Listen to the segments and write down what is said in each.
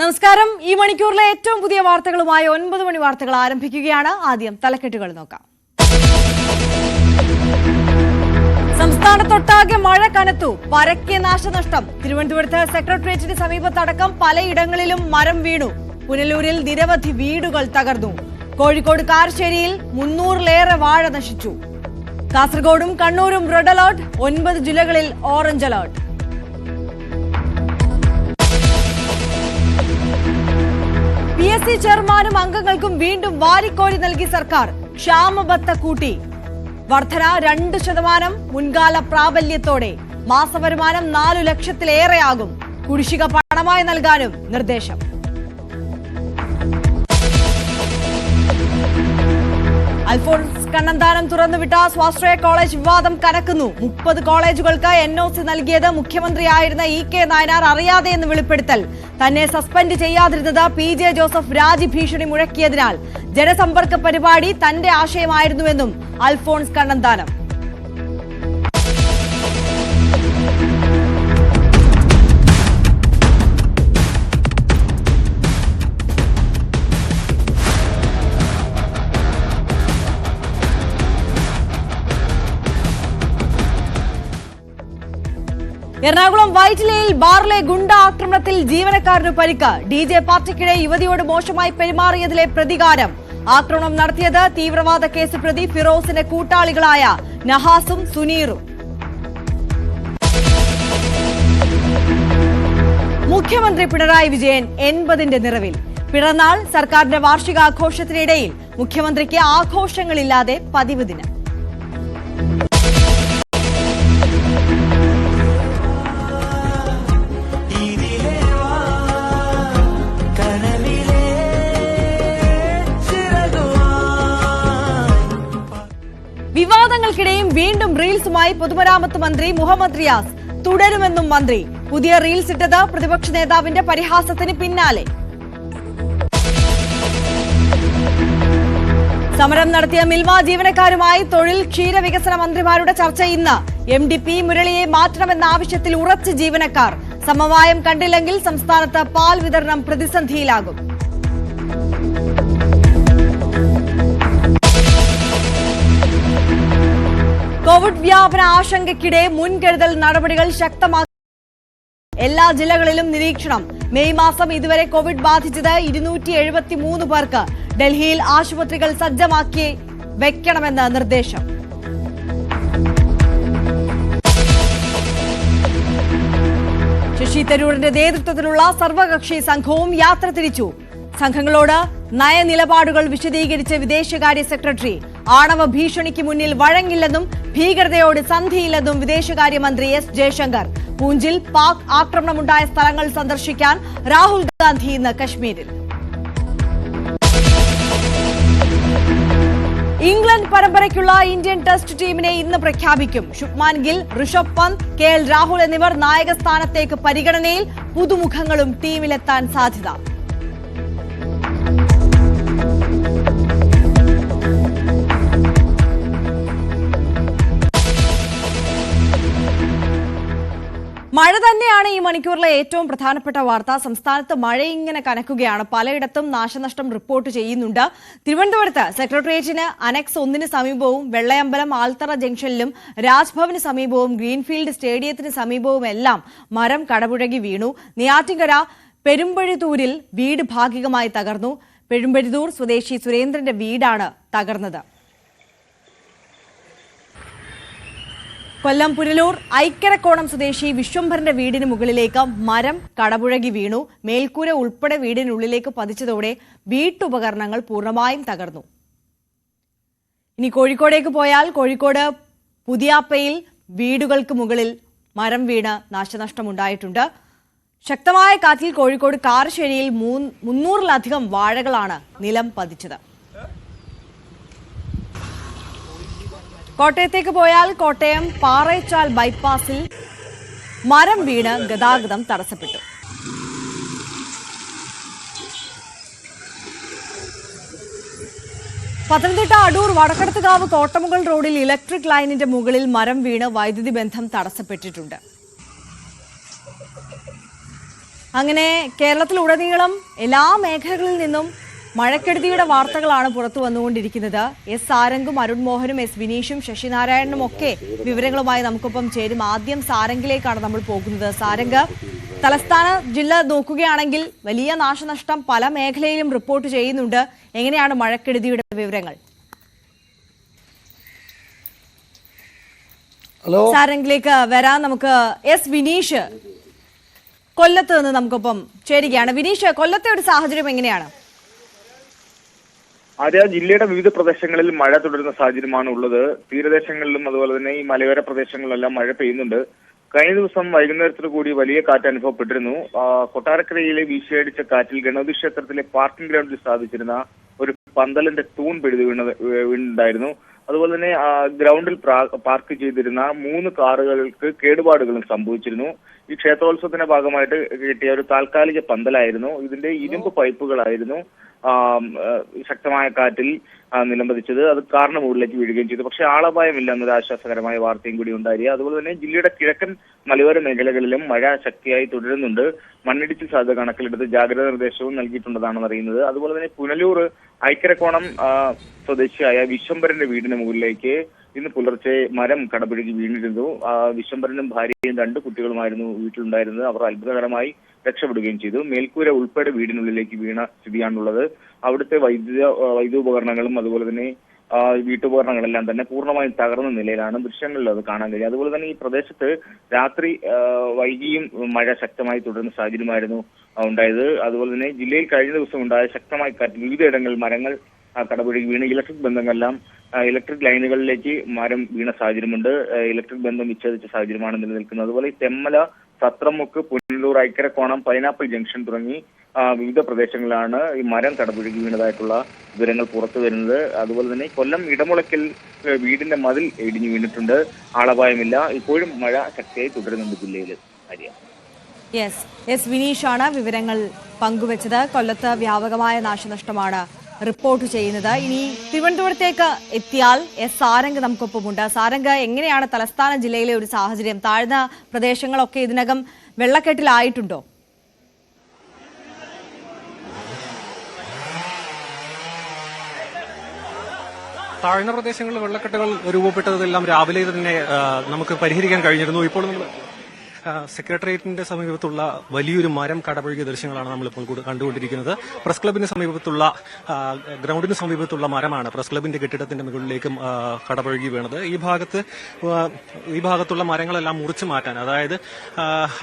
നമസ്കാരം. ഈ മണിക്കൂറിലെ ഏറ്റവും പുതിയ വാർത്തകളുമായി 9 മണി വാർത്തകൾ ആരംഭിക്കുകയാണ്. ആദ്യം തലക്കെട്ടുകൾ നോക്കാം. സംസ്ഥാനത്തൊട്ടാകെ മഴ കനത്തു, പരക്കെ നാശനഷ്ടം. തിരുവനന്തപുരത്ത് സെക്രട്ടേറിയറ്റിന് സമീപത്തടക്കം പലയിടങ്ങളിലും മരം വീണു. പുനലൂരിൽ നിരവധി വീടുകൾ തകർന്നു. കോഴിക്കോട് കാരശ്ശേരിയിൽ 300-ലേറെ വാഴ നശിച്ചു. കാസർഗോഡും കണ്ണൂരും റെഡ് അലർട്ട്, 9 ജില്ലകളിൽ ഓറഞ്ച് അലർട്ട്. PSC ചെയർമാനും അംഗങ്ങൾക്കും വീണ്ടും വാരിക്കോരി നൽകി സർക്കാർ. ക്ഷാമബത്ത കൂട്ടി. വർധന 2% മുൻകാല പ്രാബല്യത്തോടെ. മാസവരുമാനം 4 ലക്ഷത്തിലേറെയാകും. കുടിശ്ശിക പണമായി നൽകാനും നിർദ്ദേശം. അൽഫോൺസ് കണ്ണന്താനം തുറന്നുവിട്ട സ്വാശ്രയ കോളേജ് വിവാദം കനക്കുന്നു. 30 കോളേജുകൾക്ക് NOC നൽകിയത് മുഖ്യമന്ത്രിയായിരുന്ന EK നായനാർ അറിയാതെയെന്ന് വെളിപ്പെടുത്തൽ. തന്നെ സസ്പെൻഡ് ചെയ്യാതിരുന്നത് PJ ജോസഫ് രാജിഭീഷണി മുഴക്കിയതിനാൽ ജനസമ്പർക്ക പരിപാടി തന്റെ ആശയമായിരുന്നുവെന്നും അൽഫോൺസ് കണ്ണന്താനം. എറണാകുളം വൈറ്റിലയിൽ ബാറിലെ ഗുണ്ട ആക്രമണത്തിൽ ജീവനക്കാരന് പരിക്ക്. DJ പാർട്ടിക്കിടെ യുവതിയോട് മോശമായി പെരുമാറിയതിലെ പ്രതികാരം. ആക്രമണം നടത്തിയത് തീവ്രവാദ കേസ് പ്രതി ഫിറോസിന്റെ കൂട്ടാളികളായ നഹാസും സുനീറും. മുഖ്യമന്ത്രി പിണറായി വിജയൻ 80ന്റെ നിറവിൽ. പിറന്നാൾ സർക്കാരിന്റെ വാർഷികാഘോഷത്തിനിടയിൽ മുഖ്യമന്ത്രിക്ക് ആഘോഷങ്ങളില്ലാതെ പതിവ് ദിനം. വിവാദങ്ങൾക്കിടെയും വീണ്ടും റീൽസുമായി പൊതുമരാമത്ത് മന്ത്രി മുഹമ്മദ് റിയാസ്. തുടരുമെന്നും മന്ത്രി. പുതിയ റീൽസ് ഇട്ടത് പ്രതിപക്ഷ നേതാവിന്റെ പരിഹാസത്തിന് പിന്നാലെ. സമരം നടത്തിയ മിൽമ ജീവനക്കാരുമായി തൊഴിൽ ക്ഷീരവികസന മന്ത്രിമാരുടെ ചർച്ച ഇന്ന്. MD P മുരളിയെ മാറ്റണമെന്ന ആവശ്യത്തിൽ ഉറച്ച് ജീവനക്കാർ. സമവായം കണ്ടില്ലെങ്കിൽ സംസ്ഥാനത്ത് പാൽ വിതരണം പ്രതിസന്ധിയിലാകും. കോവിഡ് വ്യാപന ആശങ്കയ്ക്കിടെ മുൻകരുതൽ നടപടികൾ ശക്തമാക്കി. എല്ലാ ജില്ലകളിലും നിരീക്ഷണം. മെയ് മാസം ഇതുവരെ കോവിഡ് ബാധിച്ചത് 273 പേർക്ക്. ഡൽഹിയിൽ ആശുപത്രികൾ സജ്ജമാക്കി വെക്കണമെന്ന് നിർദ്ദേശം. ശശി തരൂരിന്റെ നേതൃത്വത്തിലുള്ള സർവകക്ഷി സംഘവും യാത്ര തിരിച്ചു. സംഘങ്ങളോട് നയനിലപാടുകൾ വിശദീകരിച്ച് വിദേശകാര്യ സെക്രട്ടറി. ആണവ ഭീഷണിക്ക് മുന്നിൽ വഴങ്ങില്ലെന്നും ഭീകരതയോട് സന്ധിയില്ലെന്നും വിദേശകാര്യമന്ത്രി S ജയശങ്കർ. പൂഞ്ചിൽ പാക് ആക്രമണമുണ്ടായ സ്ഥലങ്ങൾ സന്ദർശിക്കാൻ രാഹുൽ ഗാന്ധി ഇന്ന് കശ്മീരിൽ. ഇംഗ്ലണ്ട് പരമ്പരയ്ക്കുള്ള ഇന്ത്യൻ ടെസ്റ്റ് ടീമിനെ ഇന്ന് പ്രഖ്യാപിക്കും. ശുഭ്മാൻ ഗിൽ, ഋഷഭ് പന്ത്, KL രാഹുൽ എന്നിവർ നായക സ്ഥാനത്തേക്ക് പരിഗണനയിൽ. പുതുമുഖങ്ങളും ടീമിലെത്താൻ സാധ്യത. മഴ തന്നെയാണ് ഈ മണിക്കൂറിലെ ഏറ്റവും പ്രധാനപ്പെട്ട വാർത്ത. സംസ്ഥാനത്ത് മഴ ഇങ്ങനെ കനക്കുകയാണ്. പലയിടത്തും നാശനഷ്ടം റിപ്പോർട്ട് ചെയ്യുന്നുണ്ട്. തിരുവനന്തപുരത്ത് സെക്രട്ടേറിയറ്റിന് അനക്സ് 1 സമീപവും വെള്ളയമ്പലം ആൽത്തറ ജംഗ്ഷനിലും രാജ്ഭവന് സമീപവും ഗ്രീൻഫീൽഡ് സ്റ്റേഡിയത്തിന് സമീപവും എല്ലാം മരം കടപുഴകി വീണു. നെയ്യാറ്റിൻകര പെരുമ്പഴിത്തൂരിൽ വീട് ഭാഗികമായി തകർന്നു. പെരുമ്പഴിത്തൂർ സ്വദേശി സുരേന്ദ്രന്റെ വീടാണ് തകർന്നത്. കൊല്ലം പുനലൂർ ഐക്കരക്കോണം സ്വദേശി വിശ്വംഭരന്റെ വീടിന് മുകളിലേക്ക് മരം കടപുഴകി വീണു. മേൽക്കൂര ഉൾപ്പെടെ വീടിനുള്ളിലേക്ക് പതിച്ചതോടെ വീട്ടുപകരണങ്ങൾ പൂർണ്ണമായും തകർന്നു. ഇനി കോഴിക്കോടേക്ക് പോയാൽ കോഴിക്കോട് പുതിയാപ്പയിൽ വീടുകൾക്ക് മുകളിൽ മരം വീണ് നാശനഷ്ടമുണ്ടായിട്ടുണ്ട്. ശക്തമായ കാറ്റിൽ കോഴിക്കോട് കാരശ്ശേരിയിൽ 300-ലധികം വാഴകളാണ് നിലം പതിച്ചത്. കോട്ടയത്തേക്ക് പോയാൽ കോട്ടയം പാറേച്ചാൽ ബൈപ്പാസിൽ മരം വീണ് ഗതാഗതം തടസ്സപ്പെട്ടു. പത്തനംതിട്ട അടൂർ വടക്കടത്തുകാവ് കോട്ടമുകൾ റോഡിൽ ഇലക്ട്രിക് ലൈനിന്റെ മുകളിൽ മരം വീണ് വൈദ്യുതി ബന്ധം തടസ്സപ്പെട്ടിട്ടുണ്ട്. അങ്ങനെ കേരളത്തിലുടനീളം എല്ലാ മേഖലകളിൽ നിന്നും മഴക്കെടുതിയുടെ വാർത്തകളാണ് പുറത്തു വന്നുകൊണ്ടിരിക്കുന്നത്. എസ് സാരംഗും അരുൺ മോഹനും എസ് വിനീഷും ശശിനാരായണനും ഒക്കെ വിവരങ്ങളുമായി നമുക്കൊപ്പം ചേരും. ആദ്യം സാരംഗിലേക്കാണ് നമ്മൾ പോകുന്നത്. സാരംഗ്, തലസ്ഥാന ജില്ല നോക്കുകയാണെങ്കിൽ വലിയ നാശനഷ്ടം പല മേഖലയിലും റിപ്പോർട്ട് ചെയ്യുന്നുണ്ട്. എങ്ങനെയാണ് മഴക്കെടുതിയുടെ വിവരങ്ങൾ? സാരംഗിലേക്ക് വരാൻ നമുക്ക് എസ് വിനീഷ് കൊല്ലത്ത് നിന്ന് നമുക്കൊപ്പം ചേരുകയാണ്. വിനീഷ്, കൊല്ലത്തെ ഒരു സാഹചര്യം എങ്ങനെയാണ്? ജില്ലയുടെ വിവിധ പ്രദേശങ്ങളിൽ മഴ തുടരുന്ന സാഹചര്യമാണ് ഉള്ളത്. തീരദേശങ്ങളിലും അതുപോലെ തന്നെ ഈ മലയോര പ്രദേശങ്ങളിലെല്ലാം മഴ പെയ്യുന്നുണ്ട്. കഴിഞ്ഞ ദിവസം വൈകുന്നേരത്തിന് കൂടി വലിയ കാറ്റ് അനുഭവപ്പെട്ടിരുന്നു. കൊട്ടാരക്കരയിലെ വീശിയടിച്ച കാറ്റിൽ ഗണപതി ക്ഷേത്രത്തിലെ പാർക്കിംഗ് ഗ്രൗണ്ടിൽ സ്ഥാപിച്ചിരുന്ന ഒരു പന്തലിന്റെ തൂൺ പിഴുതു വീണുണ്ടായിരുന്നു. അതുപോലെ തന്നെ ഗ്രൗണ്ടിൽ പാർക്ക് ചെയ്തിരുന്ന 3 കാറുകൾക്ക് കേടുപാടുകളും സംഭവിച്ചിരുന്നു. ഈ ക്ഷേത്രോത്സവത്തിന്റെ ഭാഗമായിട്ട് കിട്ടിയ ഒരു താൽക്കാലിക പന്തലായിരുന്നു. ഇതിന്റെ ഇരുമ്പ് പൈപ്പുകളായിരുന്നു ശക്തമായ കാറ്റിൽ നിലംപതിച്ചത്. അത് കാറിന് മുകളിലേക്ക് വീഴുകയും ചെയ്തു. പക്ഷേ ആളപായമില്ല എന്നൊരു ആശ്വാസകരമായ വാർത്തയും കൂടി ഉണ്ടായി. അതുപോലെ തന്നെ ജില്ലയുടെ കിഴക്കൻ മലയോര മേഖലകളിലും മഴ ശക്തിയായി തുടരുന്നുണ്ട്. മണ്ണിടിച്ചിൽ സാധ്യത കണക്കിലെടുത്ത് ജാഗ്രതാ നിർദ്ദേശവും നൽകിയിട്ടുണ്ടെന്നാണ് അറിയുന്നത്. അതുപോലെ തന്നെ പുനലൂർ ഐക്കരക്കോണം സ്വദേശിയായ വിശ്വംഭരന്റെ വീടിന് മുകളിലേക്ക് ഇന്ന് പുലർച്ചെ മരം കടപുഴകി വീണിരുന്നു. വിശ്വംഭരനും ഭാര്യയും 2 കുട്ടികളുമായിരുന്നു വീട്ടിലുണ്ടായിരുന്നത്. അവർ അത്ഭുതകരമായി രക്ഷപ്പെടുകയും ചെയ്തു. മേൽക്കൂര ഉൾപ്പെടെ വീടിനുള്ളിലേക്ക് വീണ സ്ഥിതിയാണുള്ളത്. അവിടുത്തെ വൈദ്യുപകരണങ്ങളും അതുപോലെ തന്നെ വീട്ടുപകരണങ്ങളെല്ലാം തന്നെ പൂർണ്ണമായും തകർന്ന നിലയിലാണ്. ദൃശ്യങ്ങളിൽ അത് കാണാൻ കഴിയും. അതുപോലെ തന്നെ ഈ പ്രദേശത്ത് രാത്രി വൈകിയും മഴ ശക്തമായി തുടരുന്ന സാഹചര്യമായിരുന്നു ഉണ്ടായത്. അതുപോലെ തന്നെ ജില്ലയിൽ കഴിഞ്ഞ ദിവസം ഉണ്ടായ ശക്തമായ കാറ്റ് വിവിധയിടങ്ങളിൽ മരങ്ങൾ കടപുഴകി വീണ് ഇലക്ട്രിക് ലൈനുകളിലേക്ക് മരം വീണ സാഹചര്യമുണ്ട്. ഇലക്ട്രിക് ബന്ധം വിച്ഛേദിച്ച സാഹചര്യമാണ് നിലനിൽക്കുന്നത്. അതുപോലെ ഈ തെമ്മല, സത്രമുക്ക്, പുനലൂർ, ഐക്കരക്കോണം, പൈനാപ്പിൾ ജംഗ്ഷൻ തുടങ്ങി വിവിധ പ്രദേശങ്ങളിലാണ് ഈ മരം കടപുഴകി വീണതായിട്ടുള്ള വിവരങ്ങൾ പുറത്തു വരുന്നത്. അതുപോലെ തന്നെ കൊല്ലം ഇടമുളയ്ക്കൽ വീടിന്റെ മതിൽ ഇടിഞ്ഞു വീണിട്ടുണ്ട്. ആളപായമില്ല. ഇപ്പോഴും മഴ ശക്തിയായി തുടരുന്നുണ്ട് ജില്ലയിൽ. എസ് വിനീഷാണ് വിവരങ്ങൾ പങ്കുവച്ചത്. കൊല്ലത്ത് വ്യാപകമായ നാശനഷ്ടമാണ് റിപ്പോർട്ട് ചെയ്യുന്നത്. ഇനി തിരുവനന്തപുരത്തേക്ക് എത്തിയാൽ എസ് സാരംഗ് നമുക്കൊപ്പമുണ്ട്. സാരംഗ്, എങ്ങനെയാണ് തലസ്ഥാന ജില്ലയിലെ ഒരു സാഹചര്യം? താഴ്ന്ന പ്രദേശങ്ങളൊക്കെ ഇതിനകം വെള്ളക്കെട്ടിലായിട്ടുണ്ടോ? താഴ്ന്ന പ്രദേശങ്ങളിൽ വെള്ളക്കെട്ടുകൾ രൂപപ്പെട്ടതെല്ലാം രാവിലെ തന്നെ നമുക്ക് പരിഹരിക്കാൻ കഴിഞ്ഞിരുന്നു. ഇപ്പോൾ നമ്മൾ സെക്രട്ടേറിയറ്റിന്റെ സമീപത്തുള്ള വലിയൊരു മരം കടപുഴകിയ ദൃശ്യങ്ങളാണ് നമ്മളിപ്പോൾ കണ്ടുകൊണ്ടിരിക്കുന്നത്. പ്രസ് ക്ലബിന് സമീപത്തുള്ള ഗ്രൗണ്ടിന് സമീപത്തുള്ള മരമാണ് പ്രസ് ക്ലബിന്റെ കെട്ടിടത്തിന്റെ മുകളിലേക്കും കടപുഴകി വീണത്. ഈ ഭാഗത്തുള്ള മരങ്ങളെല്ലാം മുറിച്ചു മാറ്റാൻ, അതായത്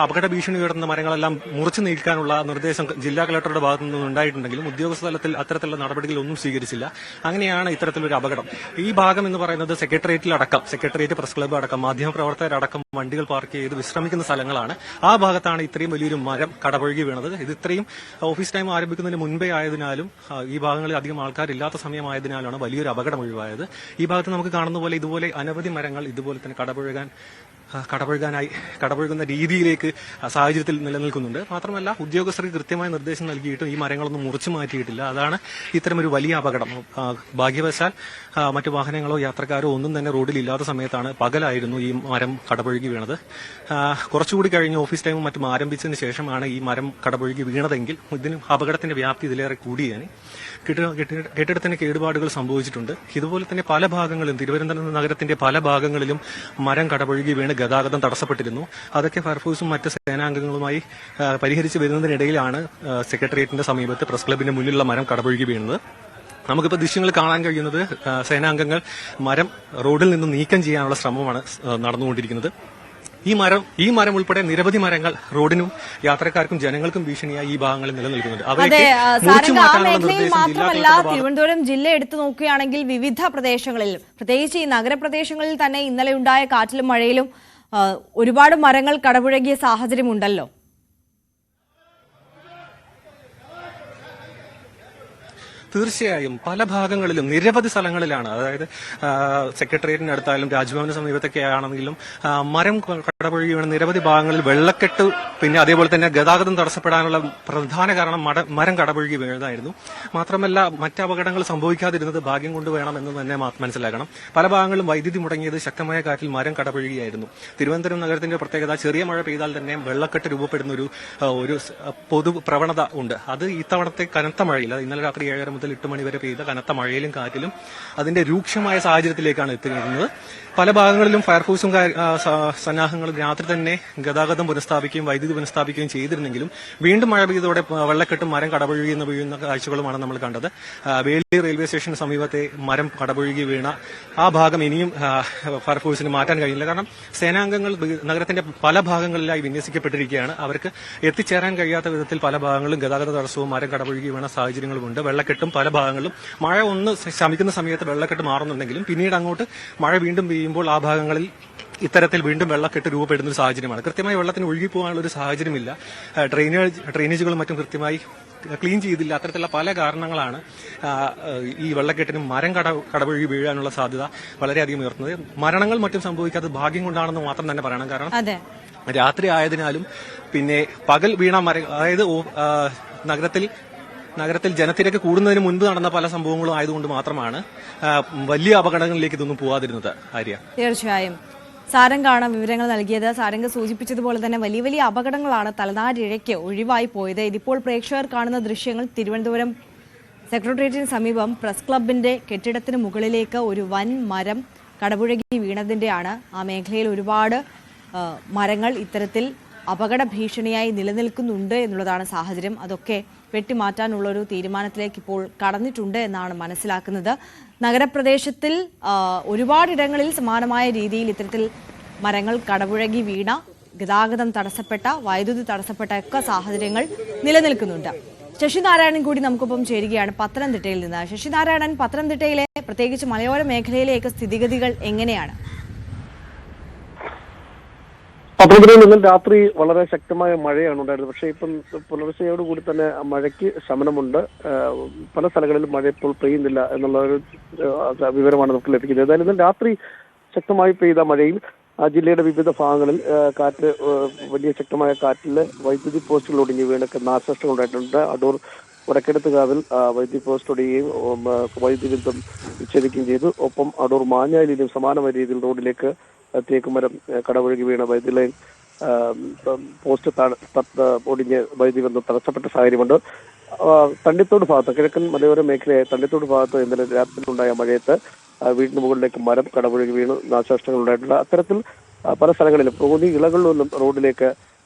അപകട ഭീഷണി ഉയർന്ന മരങ്ങളെല്ലാം മുറിച്ചു നീക്കാനുള്ള നിർദ്ദേശം ജില്ലാ കളക്ടറുടെ ഭാഗത്തു നിന്നും ഉണ്ടായിട്ടുണ്ടെങ്കിലും ഉദ്യോഗസ്ഥ തലത്തിൽ അത്തരത്തിലുള്ള നടപടികളൊന്നും സ്വീകരിച്ചില്ല. അങ്ങനെയാണ് ഇത്തരത്തിലൊരു അപകടം. ഈ ഭാഗം എന്ന് പറയുന്നത് സെക്രട്ടേറിയറ്റ് പ്രസ് ക്ലബ്ബ് അടക്കം മാധ്യമപ്രവർത്തകരടക്കം വണ്ടികൾ പാർക്ക് ചെയ്ത് വിശ്രമിക്കുന്ന സ്ഥലങ്ങളാണ്. ആ ഭാഗത്താണ് ഇത്രയും വലിയൊരു മരം കടപുഴകി വീണത്. ഇത് ഇത്രയും ഓഫീസ് ടൈം ആരംഭിക്കുന്നതിന് മുൻപേ ആയതിനാലും ഈ ഭാഗങ്ങളിൽ അധികം ആൾക്കാരില്ലാത്ത സമയമായതിനാലാണ് വലിയൊരു അപകടം ഒഴിവായത്. ഈ ഭാഗത്ത് നമുക്ക് കാണുന്ന പോലെ ഇതുപോലെ അനവധി മരങ്ങൾ ഇതുപോലെ തന്നെ കടപുഴകുന്ന രീതിയിലേക്ക് സാഹചര്യത്തിൽ നിലനിൽക്കുന്നുണ്ട്. മാത്രമല്ല ഉദ്യോഗസ്ഥർക്ക് കൃത്യമായ നിർദ്ദേശം നൽകിയിട്ടും ഈ മരങ്ങളൊന്നും മുറിച്ചു മാറ്റിയിട്ടില്ല. അതാണ് ഇത്തരമൊരു വലിയ അപകടം. ഭാഗ്യവശാൽ മറ്റു വാഹനങ്ങളോ യാത്രക്കാരോ ഒന്നും തന്നെ റോഡിൽ ഇല്ലാത്ത സമയത്താണ്, പകലായിരുന്നു ഈ മരം കടപുഴകി വീണത്. കുറച്ചുകൂടി കഴിഞ്ഞ് ഓഫീസ് ടൈമും മറ്റും ആരംഭിച്ചതിന് ശേഷമാണ് ഈ മരം കടപുഴകി വീണതെങ്കിൽ ഇതിന് അപകടത്തിന്റെ വ്യാപ്തി ഇതിലേറെ കൂടിയാണ്. കെട്ടിടത്തിന് കേടുപാടുകൾ സംഭവിച്ചിട്ടുണ്ട്. ഇതുപോലെ തന്നെ പല ഭാഗങ്ങളിലും തിരുവനന്തപുരം നഗരത്തിന്റെ പല ഭാഗങ്ങളിലും മരം കടപുഴകി വീണ് ഗതാഗതം തടസ്സപ്പെട്ടിരുന്നു. അതൊക്കെ ഫയർഫോഴ്സും മറ്റ് സേനാംഗങ്ങളുമായി പരിഹരിച്ചു വരുന്നതിനിടയിലാണ് സെക്രട്ടേറിയറ്റിന്റെ സമീപത്ത് പ്രസ് ക്ലബിന്റെ മുന്നിലുള്ള മരം കടപുഴകി വീണത്. നമുക്കിപ്പോൾ ദൃശ്യങ്ങൾ കാണാൻ കഴിയുന്നത് സേനാംഗങ്ങൾ മരം റോഡിൽ നിന്ന് നീക്കം ചെയ്യാനുള്ള ശ്രമമാണ് നടന്നുകൊണ്ടിരിക്കുന്നത്. ഈ മരം ഉൾപ്പെടെ നിരവധി മരങ്ങൾ റോഡിനും യാത്രക്കാർക്കും ജനങ്ങൾക്കും ഭീഷണിയായി ഈ ഭാഗങ്ങളിൽ നിലനിൽക്കുന്നുണ്ട്. മാത്രമല്ല, തിരുവനന്തപുരം ജില്ല എടുത്തു നോക്കുകയാണെങ്കിൽ വിവിധ പ്രദേശങ്ങളിൽ, പ്രത്യേകിച്ച് ഈ നഗരപ്രദേശങ്ങളിൽ തന്നെ ഇന്നലെ ഉണ്ടായ കാറ്റിലും മഴയിലും ഒരുപാട് മരങ്ങൾ കടപുഴകിയ സാഹചര്യമുണ്ടല്ലോ. തീർച്ചയായും പല ഭാഗങ്ങളിലും നിരവധി സ്ഥലങ്ങളിലാണ്, അതായത് സെക്രട്ടേറിയറ്റിനടുത്തായാലും രാജ്ഭവന് സമീപത്തൊക്കെ ആണെങ്കിലും മരം കടപുഴകി വീണ നിരവധി ഭാഗങ്ങളിൽ വെള്ളക്കെട്ട്, പിന്നെ അതേപോലെ തന്നെ ഗതാഗതം തടസ്സപ്പെടാനുള്ള പ്രധാന കാരണം മരം കടപുഴകി വീഴുന്നതായിരുന്നു. മാത്രമല്ല മറ്റ് അപകടങ്ങൾ സംഭവിക്കാതിരുന്നത് ഭാഗ്യം കൊണ്ട് വേണമെന്ന് തന്നെ മനസ്സിലാക്കണം. പല ഭാഗങ്ങളിലും വൈദ്യുതി മുടങ്ങിയത് ശക്തമായ കാറ്റിൽ മരം കടപുഴകിയായിരുന്നു. തിരുവനന്തപുരം നഗരത്തിന്റെ പ്രത്യേകത ചെറിയ മഴ പെയ്താൽ തന്നെ വെള്ളക്കെട്ട് രൂപപ്പെടുന്ന ഒരു പൊതു പ്രവണത ഉണ്ട്. അത് ഇത്തവണത്തെ കനത്ത മഴയിൽ, ഇന്നലെ രാത്രി 7:30 മുതൽ 8 മണി വരെ പെയ്ത കനത്ത മഴയിലും കാറ്റിലും അതിന്റെ രൂക്ഷമായ സാഹചര്യത്തിലേക്കാണ് എത്തിക്കുന്നത്. പല ഭാഗങ്ങളിലും ഫയർഫോഴ്സും സന്നാഹങ്ങളും രാത്രി തന്നെ ഗതാഗതം പുനഃസ്ഥാപിക്കുകയും വൈദ്യുതി പുനഃസ്ഥാപിക്കുകയും ചെയ്തിരുന്നെങ്കിലും വീണ്ടും മഴ പെയ്തതോടെ വെള്ളക്കെട്ടും മരം കടപുഴകി വീഴുന്ന കാഴ്ചകളുമാണ് നമ്മൾ കണ്ടത്. വേളി റെയിൽവേ സ്റ്റേഷന് സമീപത്തെ മരം കടപുഴകി വീണ ആ ഭാഗം ഇനിയും ഫയർഫോഴ്സിന് മാറ്റാൻ കഴിയില്ല. കാരണം സേനാംഗങ്ങൾ നഗരത്തിന്റെ പല ഭാഗങ്ങളിലായി വിന്യസിക്കപ്പെട്ടിരിക്കുകയാണ്. അവർക്ക് എത്തിച്ചേരാൻ കഴിയാത്ത വിധത്തിൽ പല ഭാഗങ്ങളിലും ഗതാഗത തടസ്സവും മരം കടപുഴകി വീണ സാഹചര്യങ്ങളുമുണ്ട്. വെള്ളക്കെട്ടും പല ഭാഗങ്ങളിലും മഴ ഒന്ന് ശമിക്കുന്ന സമയത്ത് വെള്ളക്കെട്ട് മാറുന്നുണ്ടെങ്കിലും പിന്നീട് അങ്ങോട്ട് മഴ വീണ്ടും പെയ്യുമ്പോൾ ആ ഭാഗങ്ങളിൽ ഇത്തരത്തിൽ വീണ്ടും വെള്ളക്കെട്ട് രൂപപ്പെടുന്ന ഒരു സാഹചര്യമാണ്. കൃത്യമായി വെള്ളത്തിന് ഒഴുകിപ്പോകാനുള്ള ഒരു സാഹചര്യമില്ല. ഡ്രെയിനേജുകളും മറ്റും കൃത്യമായി ക്ലീൻ ചെയ്തില്ല. അത്തരത്തിലുള്ള പല കാരണങ്ങളാണ് ഈ വെള്ളക്കെട്ടിനും മരം കടപുഴകി വീഴാനുള്ള സാധ്യത വളരെയധികം ഉയർത്തുന്നത്. മരണങ്ങൾ മറ്റും സംഭവിക്കാത്തത് ഭാഗ്യം കൊണ്ടാണെന്ന് മാത്രം തന്നെ പറയണം. കാരണം രാത്രി ആയതിനാലും പിന്നെ പകൽ വീണ മരം, അതായത് നഗരത്തിൽ ജനത്തിരക്ക് കൂടുന്നതിന് മുൻപ് നടന്ന പല സംഭവങ്ങളും ആയതുകൊണ്ട് മാത്രമാണ് വലിയ അപകടങ്ങളിലേക്ക് ഇതൊന്നും പോവാതിരുന്നത്. ആര്യ, തീർച്ചയായും സാരംഗാണ് വിവരങ്ങൾ നൽകിയത്. സാരംഗ് സൂചിപ്പിച്ചതുപോലെ തന്നെ വലിയ വലിയ അപകടങ്ങളാണ് തലനാരിഴയ്ക്ക് ഒഴിവായി പോയത്. ഇതിപ്പോൾ പ്രേക്ഷകർ കാണുന്ന ദൃശ്യങ്ങൾ തിരുവനന്തപുരം സെക്രട്ടേറിയറ്റിന് സമീപം പ്രസ് ക്ലബിന്റെ കെട്ടിടത്തിന് മുകളിലേക്ക് ഒരു വൻ മരം കടപുഴകി വീണതിന്റെയാണ്. ആ മേഖലയിൽ ഒരുപാട് മരങ്ങൾ ഇത്തരത്തിൽ അപകട ഭീഷണിയായി നിലനിൽക്കുന്നുണ്ട് എന്നുള്ളതാണ് സാഹചര്യം. അതൊക്കെ വെട്ടിമാറ്റാനുള്ള ഒരു തീരുമാനത്തിലേക്ക് ഇപ്പോൾ കടന്നിട്ടുണ്ട് എന്നാണ് മനസ്സിലാക്കുന്നത്. നഗരപ്രദേശത്തിൽ ഒരുപാടിടങ്ങളിൽ സമാനമായ രീതിയിൽ ഇത്തരത്തിൽ മരങ്ങൾ കടപുഴകി വീണ, ഗതാഗതം തടസ്സപ്പെട്ട, വൈദ്യുതി തടസ്സപ്പെട്ട ഒക്കെ സാഹചര്യങ്ങൾ നിലനിൽക്കുന്നുണ്ട്. ശശിനാരായണൻ കൂടി നമുക്കൊപ്പം ചേരുകയാണ് പത്തനംതിട്ടയിൽ നിന്ന്. ശശിനാരായണൻ, പത്തനംതിട്ടയിലെ പ്രത്യേകിച്ച് മലയോര മേഖലയിലേക്ക് സ്ഥിതിഗതികൾ എങ്ങനെയാണ്? പത്തനംതിട്ടയിൽ ഇന്നലെ രാത്രി വളരെ ശക്തമായ മഴയാണ് ഉണ്ടായിരുന്നത്. പക്ഷേ ഇപ്പം പുലർച്ചയോടുകൂടി തന്നെ മഴയ്ക്ക് ശമനമുണ്ട്. പല സ്ഥലങ്ങളിലും മഴ ഇപ്പോൾ പെയ്യുന്നില്ല എന്നുള്ള ഒരു വിവരമാണ് നമുക്ക് ലഭിക്കുന്നത്. ഏതായാലും ഇന്നലെ രാത്രി ശക്തമായി പെയ്ത മഴയിൽ ജില്ലയുടെ വിവിധ ഭാഗങ്ങളിൽ കാറ്റ്, വലിയ ശക്തമായ കാറ്റിൽ വൈദ്യുതി പോസ്റ്റുകൾ ഒടിഞ്ഞു വീണൊക്കെ നാശനഷ്ടങ്ങൾ ഉണ്ടായിട്ടുണ്ട്. അടൂർ വടക്കെടുത്തുകാവിൽ വൈദ്യുതി പോസ്റ്റ് ഒടിയുകയും വൈദ്യുതി ബന്ധം വിച്ഛേദിക്കുകയും ചെയ്തു. ഒപ്പം അടൂർ മാഞ്ഞാലിയിലും സമാനമായ രീതിയിൽ റോഡിലേക്ക് തേക്കുമരം കടപുഴകി വീണ വൈദ്യുതി ലൈൻ പോസ്റ്റ് ഒടിഞ്ഞ് വൈദ്യുതി ബന്ധം തടസ്സപ്പെട്ട സാഹചര്യമുണ്ട്. തണ്ണിത്തോട് ഭാഗത്ത്, കിഴക്കൻ മലയോര മേഖലയായ തണ്ണിത്തോട് ഭാഗത്ത് ഇന്നലെ രാത്രിയിലുണ്ടായ മഴയത്ത് വീടിന് മുകളിലേക്ക് മരം കടപുഴകി വീണ് നാശനഷ്ടങ്ങൾ ഉണ്ടായിട്ടുണ്ട്. അത്തരത്തിൽ പല സ്ഥലങ്ങളിലും ഇളകളിലൊന്നും റോഡിലേക്ക്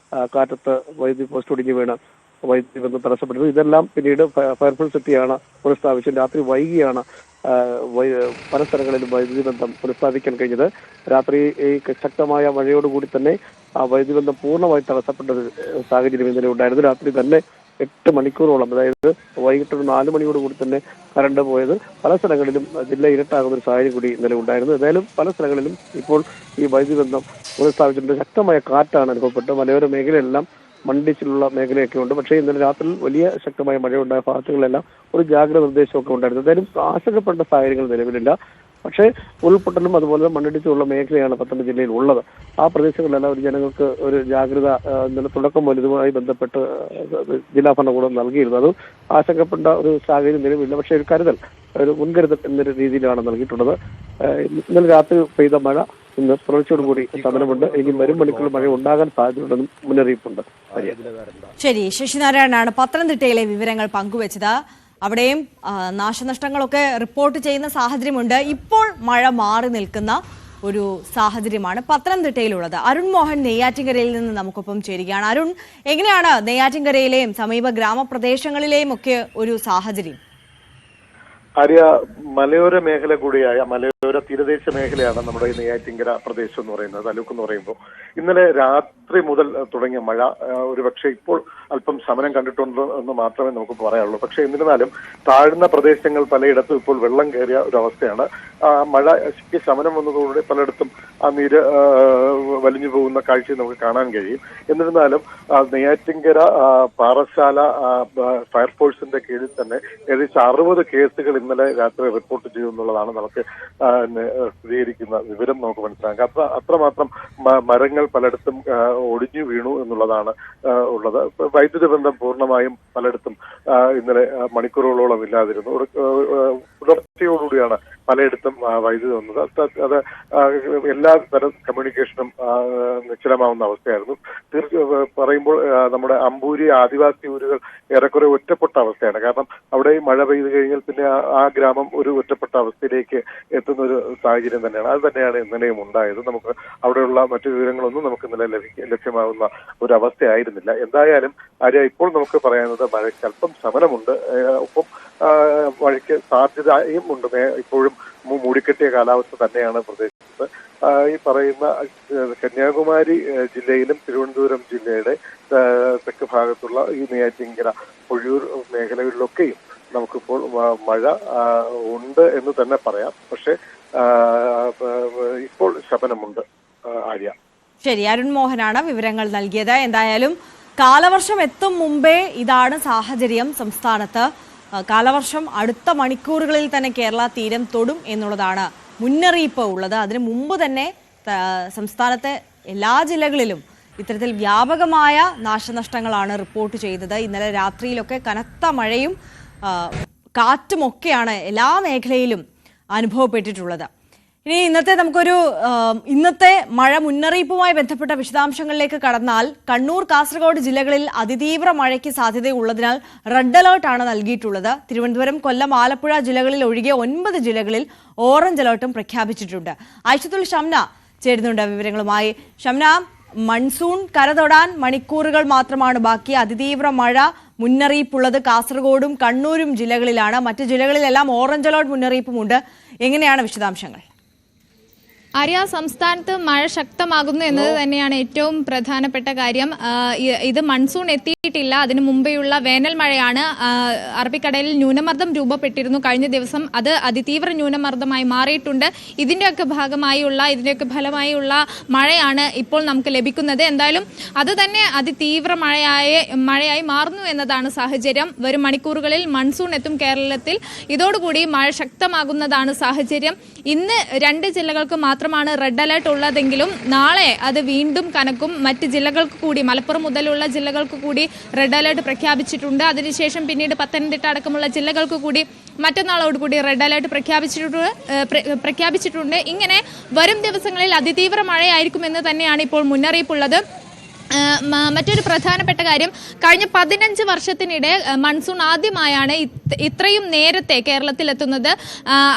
കാറ്റത്ത് വൈദ്യുതി പോസ്റ്റ് ഒടിഞ്ഞു വീണ് വൈദ്യുതി ബന്ധം തടസ്സപ്പെട്ടത്. ഇതെല്ലാം പിന്നീട് ഫയർഫോഴ്സ് എത്തിയാണ് പുനഃസ്ഥാപിച്ചത്. രാത്രി വൈകിയാണ് പല സ്ഥലങ്ങളിലും വൈദ്യുതി ബന്ധം പുനഃസ്ഥാപിക്കാൻ കഴിഞ്ഞത്. രാത്രി ശക്തമായ മഴയോടുകൂടി തന്നെ ആ വൈദ്യുതി ബന്ധം പൂർണ്ണമായി തടസ്സപ്പെട്ട സാഹചര്യം ഇന്നലെ ഉണ്ടായിരുന്നു. രാത്രി തന്നെ 8 മണിക്കൂറോളം, അതായത് വൈകിട്ട് 4 മണിയോടുകൂടി തന്നെ കറണ്ട് പോയത്. പല സ്ഥലങ്ങളിലും ജില്ല ഇരുട്ടാകുന്ന ഒരു സാഹചര്യം കൂടി ഇന്നലെ ഉണ്ടായിരുന്നു. ഏതായാലും പല സ്ഥലങ്ങളിലും ഇപ്പോൾ ഈ വൈദ്യുതി ബന്ധം പുനഃസ്ഥാപിച്ചിട്ടുണ്ട്. ശക്തമായ കാറ്റാണ് അനുഭവപ്പെട്ടത്. മലയോര മേഖലയെല്ലാം മണ്ണിടിച്ചിലുള്ള മേഖലയൊക്കെ ഉണ്ട്. പക്ഷേ ഇന്നലെ രാത്രി വലിയ ശക്തമായ മഴയുണ്ടായ ഭാഗത്തുകളെല്ലാം ഒരു ജാഗ്രത നിർദ്ദേശമൊക്കെ ഉണ്ടായിരുന്നു. എന്തായാലും ആശങ്കപ്പെട്ട സാഹചര്യങ്ങൾ നിലവിലില്ല. പക്ഷേ ഉരുൾപൊട്ടലും അതുപോലെ മണ്ണിടിച്ചുള്ള മേഖലയാണ് പത്തനംതിട്ട ജില്ലയിൽ ഉള്ളത്. ആ പ്രദേശങ്ങളിലെല്ലാം ഒരു ജനങ്ങൾക്ക് ഒരു ജാഗ്രത ഇന്നലെ തുടക്കം മുതൽ ഇതുമായി ബന്ധപ്പെട്ട് ജില്ലാ ഭരണകൂടം നൽകിയിരുന്നു. അത് ആശങ്കപ്പെട്ട ഒരു സാഹചര്യം നിലവിലില്ല. പക്ഷേ ഒരു കരുതൽ, ഒരു മുൻകരുതൽ എന്നൊരു രീതിയിലാണ് നൽകിയിട്ടുള്ളത്. ഇന്നലെ രാത്രി പെയ്ത മഴ ഇന്ന് പുലർച്ചയോടുകൂടി ശമനമുണ്ട്. ഇനി വരും മണിക്കൂറിൽ മഴ ഉണ്ടാകാൻ സാധ്യതയുണ്ടെന്നും മുന്നറിയിപ്പുണ്ട്. ശരി, ശശിനാരായണനാണ് പത്തനംതിട്ടയിലെ വിവരങ്ങൾ പങ്കുവച്ചത്. അവിടെയും നാശനഷ്ടങ്ങളൊക്കെ റിപ്പോർട്ട് ചെയ്യുന്ന സാഹചര്യമുണ്ട്. ഇപ്പോൾ മഴ മാറി നിൽക്കുന്ന ഒരു സാഹചര്യമാണ് പത്തനംതിട്ടയിലുള്ളത്. അരുൺ മോഹൻ നെയ്യാറ്റിൻകരയിൽ നിന്ന് നമുക്കൊപ്പം ചേരുകയാണ്. അരുൺ, എങ്ങനെയാണ് നെയ്യാറ്റിൻകരയിലെയും സമീപ ഗ്രാമപ്രദേശങ്ങളിലെയും ഒക്കെ ഒരു സാഹചര്യം? ആര്യ, മലയോര മേഖല കൂടിയായ മലയോര തീരദേശ മേഖലയാണ് നമ്മുടെ ഈ നെയ്യാറ്റിൻകര പ്രദേശം എന്ന് പറയുന്നത്, താലൂക്ക് എന്ന് പറയുമ്പോൾ. ഇന്നലെ രാത്രി മുതൽ തുടങ്ങിയ മഴ ഒരുപക്ഷെ ഇപ്പോൾ അല്പം ശമനം കണ്ടിട്ടുണ്ട് എന്ന് മാത്രമേ നമുക്ക് പറയാനുള്ളൂ. പക്ഷെ എന്നിരുന്നാലും താഴ്ന്ന പ്രദേശങ്ങൾ പലയിടത്തും ഇപ്പോൾ വെള്ളം കയറിയ ഒരു അവസ്ഥയാണ്. മഴയ്ക്ക് ശമനം വന്നതോടുകൂടി പലയിടത്തും ആ നീര് വലിഞ്ഞു പോകുന്ന കാഴ്ച നമുക്ക് കാണാൻ കഴിയും. എന്നിരുന്നാലും നെയ്യാറ്റിൻകര പാറശാല ഫയർഫോഴ്സിന്റെ കീഴിൽ തന്നെ ഏകദേശം 60 കേസുകൾ ഇന്നലെ രാത്രി റിപ്പോർട്ട് ചെയ്തു എന്നുള്ളതാണ് നമുക്ക് സ്ഥിരീകരിക്കുന്ന വിവരം നമുക്ക് മനസ്സിലാക്കാം. അത്രമാത്രം മരങ്ങൾ പലയിടത്തും ഒടിഞ്ഞു വീണു എന്നുള്ളതാണ് ഉള്ളത്. വൈദ്യുതി ബന്ധം പൂർണ്ണമായും പലയിടത്തും ഇന്നലെ മണിക്കൂറുകളോളം ഇല്ലാതിരുന്നു. പുലർച്ചയോടുകൂടിയാണ് പലയിടത്തും വൈദ്യുതി വന്നത്. അത് എല്ലാ തരം കമ്മ്യൂണിക്കേഷനും നിശ്ചലമാവുന്ന അവസ്ഥയായിരുന്നു. പറയുമ്പോൾ നമ്മുടെ അമ്പൂരി ആദിവാസി ഊരുകൾ ഏറെക്കുറെ ഒറ്റപ്പെട്ട അവസ്ഥയാണ്. കാരണം അവിടെ മഴ പെയ്തു കഴിഞ്ഞാൽ പിന്നെ ആ ഗ്രാമം ഒരു ഒറ്റപ്പെട്ട അവസ്ഥയിലേക്ക് എത്തുന്ന ഒരു സാഹചര്യം തന്നെയാണ്. അത് തന്നെയാണ് ഇന്നലെയും ഉണ്ടായത്. നമുക്ക് അവിടെയുള്ള മറ്റു വിവരങ്ങളൊന്നും നമുക്ക് ഇന്നലെ ലഭ്യമാകുന്ന ഒരു അവസ്ഥയായിരുന്നില്ല. എന്തായാലും ആര്യ, ഇപ്പോൾ നമുക്ക് പറയാനുള്ളത് മഴയ്ക്ക് അല്പം ശമനമുണ്ട്. ഒപ്പം മഴയ്ക്ക് സാധ്യതയും ഉണ്ട്. ഇപ്പോഴും മൂടിക്കെട്ടിയ കാലാവസ്ഥ തന്നെയാണ് പ്രദേശത്ത്. ഈ പറയുന്ന കന്യാകുമാരി ജില്ലയിലും തിരുവനന്തപുരം ജില്ലയുടെ തെക്ക് ഭാഗത്തുള്ള ഈ നെയ്യാറ്റിൻകര പൊഴിയൂർ മേഖലകളിലൊക്കെയും നമുക്കിപ്പോൾ മഴ ഉണ്ട് എന്ന് തന്നെ പറയാം. പക്ഷെ ഇപ്പോൾ ശമനമുണ്ട്. ആര്യ, ശരി, അരുൺ മോഹനാണ് വിവരങ്ങൾ നൽകിയത്. എന്തായാലും കാലവർഷം എത്തും മുമ്പേ ഇതാണ് സാഹചര്യം സംസ്ഥാനത്ത്. കാലവർഷം അടുത്ത മണിക്കൂറുകളിൽ തന്നെ കേരള തീരം തൊടും എന്നുള്ളതാണ് മുന്നറിയിപ്പ് ഉള്ളത്. അതിനു മുമ്പ് തന്നെ സംസ്ഥാനത്തെ എല്ലാ ജില്ലകളിലും ഇത്തരത്തിൽ വ്യാപകമായ നാശനഷ്ടങ്ങളാണ് റിപ്പോർട്ട് ചെയ്തത്. ഇന്നലെ രാത്രിയിലൊക്കെ കനത്ത മഴയും കാറ്റുമൊക്കെയാണ് എല്ലാ മേഖലയിലും അനുഭവപ്പെട്ടിട്ടുള്ളത്. ഇനി ഇന്നത്തെ മഴ മുന്നറിയിപ്പുമായി ബന്ധപ്പെട്ട വിശദാംശങ്ങളിലേക്ക് കടന്നാൽ, കണ്ണൂർ, കാസർഗോഡ് ജില്ലകളിൽ അതിതീവ്ര മഴയ്ക്ക് സാധ്യതയുള്ളതിനാൽ റെഡ് അലേർട്ടാണ് നൽകിയിട്ടുള്ളത്. തിരുവനന്തപുരം, കൊല്ലം, ആലപ്പുഴ ജില്ലകളിൽ ഒഴികെ 9 ജില്ലകളിൽ ഓറഞ്ച് അലേർട്ടും പ്രഖ്യാപിച്ചിട്ടുണ്ട്. ആയിഷത്തുൽ ഷംന ചേരുന്നുണ്ട് വിവരങ്ങളുമായി. ഷംന, മൺസൂൺ കരതൊടാൻ മണിക്കൂറുകൾ മാത്രമാണ് ബാക്കി. അതിതീവ്ര മഴ മുന്നറിയിപ്പുള്ളത് കാസർഗോഡും കണ്ണൂരും ജില്ലകളിലാണ്. മറ്റ് ജില്ലകളിലെല്ലാം ഓറഞ്ച് അലേർട്ട് മുന്നറിയിപ്പുമുണ്ട്. എങ്ങനെയാണ് വിശദാംശങ്ങൾ? ആര്യ, സംസ്ഥാനത്ത് മഴ ശക്തമാകുന്നു എന്നത് തന്നെയാണ് ഏറ്റവും പ്രധാനപ്പെട്ട കാര്യം. ഇത് മൺസൂൺ എത്തിയിട്ടില്ല. അതിനു മുമ്പെയുള്ള വേനൽ മഴയാണ്. അറബിക്കടലിൽ ന്യൂനമർദ്ദം രൂപപ്പെട്ടിരുന്നു കഴിഞ്ഞ ദിവസം. അത് അതിതീവ്ര ന്യൂനമർദ്ദമായി മാറിയിട്ടുണ്ട്. ഇതിന്റെയൊക്കെ ഫലമായുള്ള മഴയാണ് ഇപ്പോൾ നമുക്ക് ലഭിക്കുന്നത്. എന്തായാലും അത് തന്നെ അതിതീവ്ര മഴയായി മാറുന്നു എന്നതാണ് സാഹചര്യം. വരും മണിക്കൂറുകളിൽ മൺസൂൺ എത്തും കേരളത്തിൽ. ഇതോടുകൂടി മഴ ശക്തമാകുന്നതാണ് സാഹചര്യം. ഇന്ന് 2 ജില്ലകൾക്ക് മാത്രമാണ് റെഡ് അലേർട്ട് ഉള്ളതെങ്കിലും നാളെ അത് വീണ്ടും കനക്കും. മറ്റ് ജില്ലകൾക്ക് കൂടി, മലപ്പുറം മുതലുള്ള ജില്ലകൾക്ക് കൂടി റെഡ് അലേർട്ട് പ്രഖ്യാപിച്ചിട്ടുണ്ട്. അതിനുശേഷം പിന്നീട് പത്തനംതിട്ട അടക്കമുള്ള ജില്ലകൾക്ക് കൂടി മറ്റന്നാളോടുകൂടി റെഡ് അലേർട്ട് പ്രഖ്യാപിച്ചിട്ടുണ്ട്. ഇങ്ങനെ വരും ദിവസങ്ങളിൽ അതിതീവ്ര മഴയായിരിക്കുമെന്ന് തന്നെയാണ് ഇപ്പോൾ മുന്നറിയിപ്പുള്ളത്. മറ്റൊരു പ്രധാനപ്പെട്ട കാര്യം, കഴിഞ്ഞ 15 വർഷത്തിനിടെ മൺസൂൺ ആദ്യമായാണ് ഇത്രയും നേരത്തെ കേരളത്തിലെത്തുന്നത്.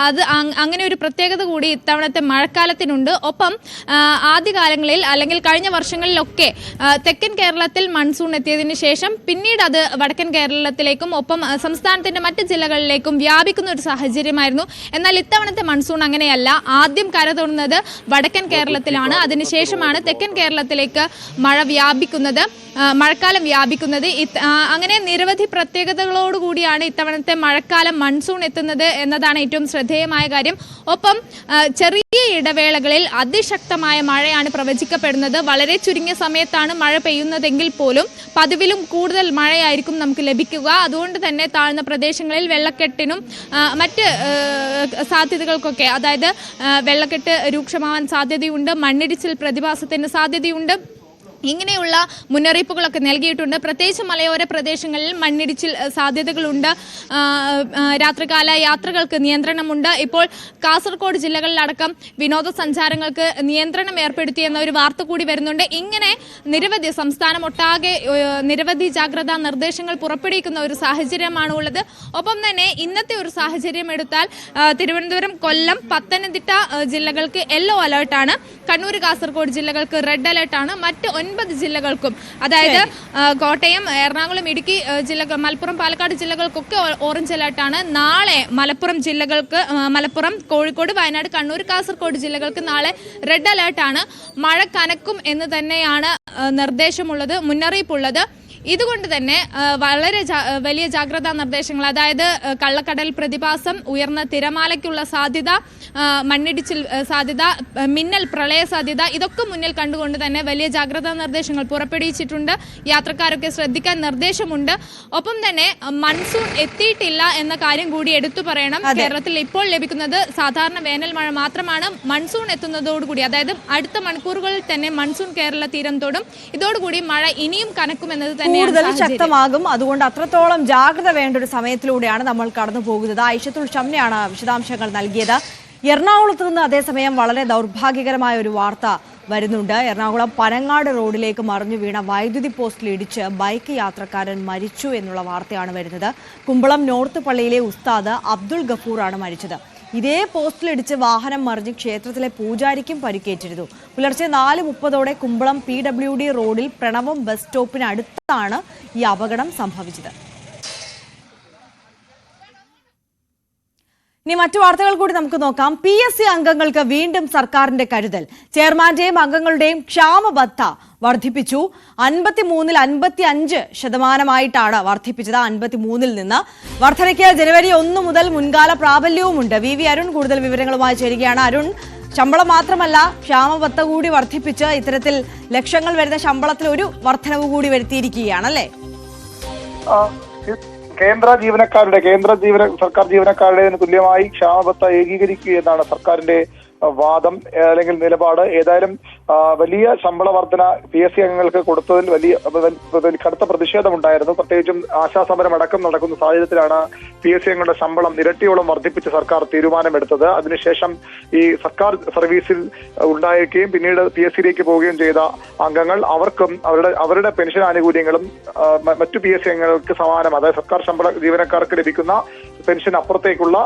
അത് അങ്ങനെ ഒരു പ്രത്യേകത കൂടി ഇത്തവണത്തെ മഴക്കാലത്തിനുണ്ട്. ഒപ്പം ആദ്യകാലങ്ങളിൽ അല്ലെങ്കിൽ കഴിഞ്ഞ വർഷങ്ങളിലൊക്കെ തെക്കൻ കേരളത്തിൽ മൺസൂൺ എത്തിയതിന് ശേഷം പിന്നീട് അത് വടക്കൻ കേരളത്തിലേക്കും ഒപ്പം സംസ്ഥാനത്തിന്റെ മറ്റ് ജില്ലകളിലേക്കും വ്യാപിക്കുന്ന ഒരു സാഹചര്യമായിരുന്നു. എന്നാൽ ഇത്തവണത്തെ മൺസൂൺ അങ്ങനെയല്ല. ആദ്യം കരതൊടുന്നത് വടക്കൻ കേരളത്തിലാണ്. അതിനുശേഷമാണ് തെക്കൻ കേരളത്തിലേക്ക് മഴക്കാലം വ്യാപിക്കുന്നത്. അങ്ങനെ നിരവധി പ്രത്യേകതകളോടുകൂടിയാണ് ഇത്തവണത്തെ മഴക്കാലം മൺസൂൺ എത്തുന്നത് എന്നതാണ് ഏറ്റവും ശ്രദ്ധേയമായ കാര്യം. ഒപ്പം ചെറിയ ഇടവേളകളിൽ അതിശക്തമായ മഴയാണ് പ്രവചിക്കപ്പെടുന്നത്. വളരെ ചുരുങ്ങിയ സമയത്താണ് മഴ പെയ്യുന്നതെങ്കിൽ പോലും പതിവിലും കൂടുതൽ മഴയായിരിക്കും നമുക്ക് ലഭിക്കുക. അതുകൊണ്ട് തന്നെ താഴ്ന്ന പ്രദേശങ്ങളിൽ വെള്ളക്കെട്ടിനും മറ്റ് സാധ്യതകൾക്കൊക്കെ, അതായത് വെള്ളക്കെട്ട് രൂക്ഷമാവാൻ സാധ്യതയുണ്ട്, മണ്ണിടിച്ചിൽ പ്രതിഭാസത്തിന് സാധ്യതയുണ്ട്. ഇങ്ങനെയുള്ള മുന്നറിയിപ്പുകളൊക്കെ നൽകിയിട്ടുണ്ട്. പ്രത്യേകിച്ച് മലയോര പ്രദേശങ്ങളിൽ മണ്ണിടിച്ചിൽ സാധ്യതകളുണ്ട്. രാത്രികാല യാത്രകൾക്ക് നിയന്ത്രണമുണ്ട്. ഇപ്പോൾ കാസർഗോഡ് ജില്ലകളിലടക്കം വിനോദസഞ്ചാരങ്ങൾക്ക് നിയന്ത്രണം ഏർപ്പെടുത്തിയെന്ന ഒരു വാർത്ത കൂടി വരുന്നുണ്ട്. ഇങ്ങനെ സംസ്ഥാനമൊട്ടാകെ നിരവധി ജാഗ്രതാ നിർദ്ദേശങ്ങൾ പുറപ്പെടുവിക്കുന്ന ഒരു സാഹചര്യമാണ് ഉള്ളത്. ഒപ്പം തന്നെ ഇന്നത്തെ ഒരു സാഹചര്യം എടുത്താൽ തിരുവനന്തപുരം, കൊല്ലം, പത്തനംതിട്ട ജില്ലകൾക്ക് യെല്ലോ അലേർട്ടാണ്. കണ്ണൂർ, കാസർഗോഡ് ജില്ലകൾക്ക് റെഡ് അലേർട്ടാണ്. മറ്റ് 9 ജില്ലകൾക്കും, അതായത് കോട്ടയം, എറണാകുളം, ഇടുക്കി ജില്ലകൾ, മലപ്പുറം, പാലക്കാട് ജില്ലകൾക്കൊക്കെ ഓറഞ്ച് അലേർട്ടാണ്. നാളെ മലപ്പുറം, കോഴിക്കോട്, വയനാട്, കണ്ണൂർ, കാസർഗോഡ് ജില്ലകൾക്ക് നാളെ റെഡ് അലേർട്ടാണ്. മഴ കനക്കും എന്ന് തന്നെയാണ് നിർദ്ദേശമുള്ളത്, മുന്നറിയിപ്പുള്ളത്. ഇതുകൊണ്ട് തന്നെ വളരെ വലിയ ജാഗ്രതാ നിർദ്ദേശങ്ങൾ, അതായത് കള്ളക്കടൽ പ്രതിഭാസം, ഉയർന്ന തിരമാലയ്ക്കുള്ള സാധ്യത, മണ്ണിടിച്ചിൽ സാധ്യത, മിന്നൽ പ്രളയ സാധ്യത, ഇതൊക്കെ മുന്നിൽ കണ്ടുകൊണ്ട് തന്നെ വലിയ ജാഗ്രതാ നിർദ്ദേശങ്ങൾ പുറപ്പെടുവിച്ചിട്ടുണ്ട്. യാത്രക്കാരൊക്കെ ശ്രദ്ധിക്കാൻ നിർദ്ദേശമുണ്ട്. ഒപ്പം തന്നെ മൺസൂൺ എത്തിയിട്ടില്ല എന്ന കാര്യം കൂടി എടുത്തു പറയണം. കേരളത്തിൽ ഇപ്പോൾ ലഭിക്കുന്നത് സാധാരണ വേനൽ മഴ മാത്രമാണ്. മൺസൂൺ എത്തുന്നതോടുകൂടി, അതായത് അടുത്ത മണിക്കൂറുകളിൽ തന്നെ മൺസൂൺ കേരള തീരം തൊടും. ഇതോടുകൂടി മഴ ഇനിയും കനക്കുമെന്നത് കൂടുതൽ ശക്തമാകും. അതുകൊണ്ട് അത്രത്തോളം ജാഗ്രത വേണ്ട ഒരു സമയത്തിലൂടെയാണ് നമ്മൾ കടന്നു പോകുന്നത്. ഐഷത്തുൽ ഷംനയാണ് വിശദാംശങ്ങൾ നൽകിയത്. എറണാകുളത്ത് നിന്ന് അതേസമയം വളരെ ദൗർഭാഗ്യകരമായ ഒരു വാർത്ത വരുന്നുണ്ട്. എറണാകുളം പനങ്ങാട് റോഡിലേക്ക് മറിഞ്ഞു വീണ വൈദ്യുതി പോസ്റ്റിൽ ഇടിച്ച് ബൈക്ക് യാത്രക്കാരൻ മരിച്ചു എന്നുള്ള വാർത്തയാണ് വരുന്നത്. കുമ്പളം നോർത്ത് പള്ളിയിലെ ഉസ്താദ് അബ്ദുൾ ഗഫൂറാണ് മരിച്ചത്. ഇതേ പോസ്റ്റിലിടിച്ച് വാഹനം മറിഞ്ഞ് ക്ഷേത്രത്തിലെ പൂജാരിക്കും പരിക്കേറ്റിരുന്നു. പുലർച്ചെ 4:30 കുമ്പളം PWD റോഡിൽ പ്രണവം ബസ് സ്റ്റോപ്പിന് അടുത്താണ് ഈ അപകടം സംഭവിച്ചത്. ഇനി മറ്റു വാർത്തകൾ കൂടി നമുക്ക് നോക്കാം. PSC അംഗങ്ങൾക്ക് വീണ്ടും സർക്കാരിന്റെ കരുതൽ. ചെയർമാന്റെയും അംഗങ്ങളുടെയും ക്ഷാമബത്ത വർദ്ധിപ്പിച്ചു. 53-ൽ 55% വർദ്ധിപ്പിച്ചത്. 53-ൽ നിന്ന് വർധനയ്ക്ക് ജനുവരി 1 മുതൽ മുൻകാല പ്രാബല്യവുമുണ്ട്. VV അരുൺ കൂടുതൽ വിവരങ്ങളുമായി ചേരുകയാണ്. അരുൺ, ശമ്പളം മാത്രമല്ല ക്ഷാമബത്ത കൂടി വർദ്ധിപ്പിച്ച് ഇത്തരത്തിൽ ലക്ഷങ്ങൾ വരുന്ന ശമ്പളത്തിൽ ഒരു വർധനവ് കൂടി വരുത്തിയിരിക്കുകയാണല്ലേ? സർക്കാർ ജീവനക്കാരുടെ തുല്യമായി ക്ഷാമബത്ത ഏകീകരിക്കുക എന്നാണ് സർക്കാരിന്റെ വാദം അല്ലെങ്കിൽ നിലപാട്. ഏതായാലും വലിയ ശമ്പള വർധന PSC അംഗങ്ങൾക്ക് കൊടുത്തതിൽ വലിയ കടുത്ത പ്രതിഷേധമുണ്ടായിരുന്നു. പ്രത്യേകിച്ചും ആശാസമരം അടക്കം നടക്കുന്ന സാഹചര്യത്തിലാണ് PSC അംഗങ്ങളുടെ ശമ്പളം ഇരട്ടിയോളം വർദ്ധിപ്പിച്ച് സർക്കാർ തീരുമാനമെടുത്തത്. അതിനുശേഷം ഈ സർക്കാർ സർവീസിൽ ഉണ്ടായിരിക്കുകയും പിന്നീട് PSCയിലേക്ക് പോവുകയും ചെയ്ത അംഗങ്ങൾ അവർക്കും അവരുടെ പെൻഷൻ ആനുകൂല്യങ്ങളും മറ്റു PSC അംഗങ്ങൾക്ക് സമാനം, അതായത് സർക്കാർ ശമ്പള ജീവനക്കാർക്ക് ലഭിക്കുന്ന പെൻഷൻ അപ്പുറത്തേക്കുള്ള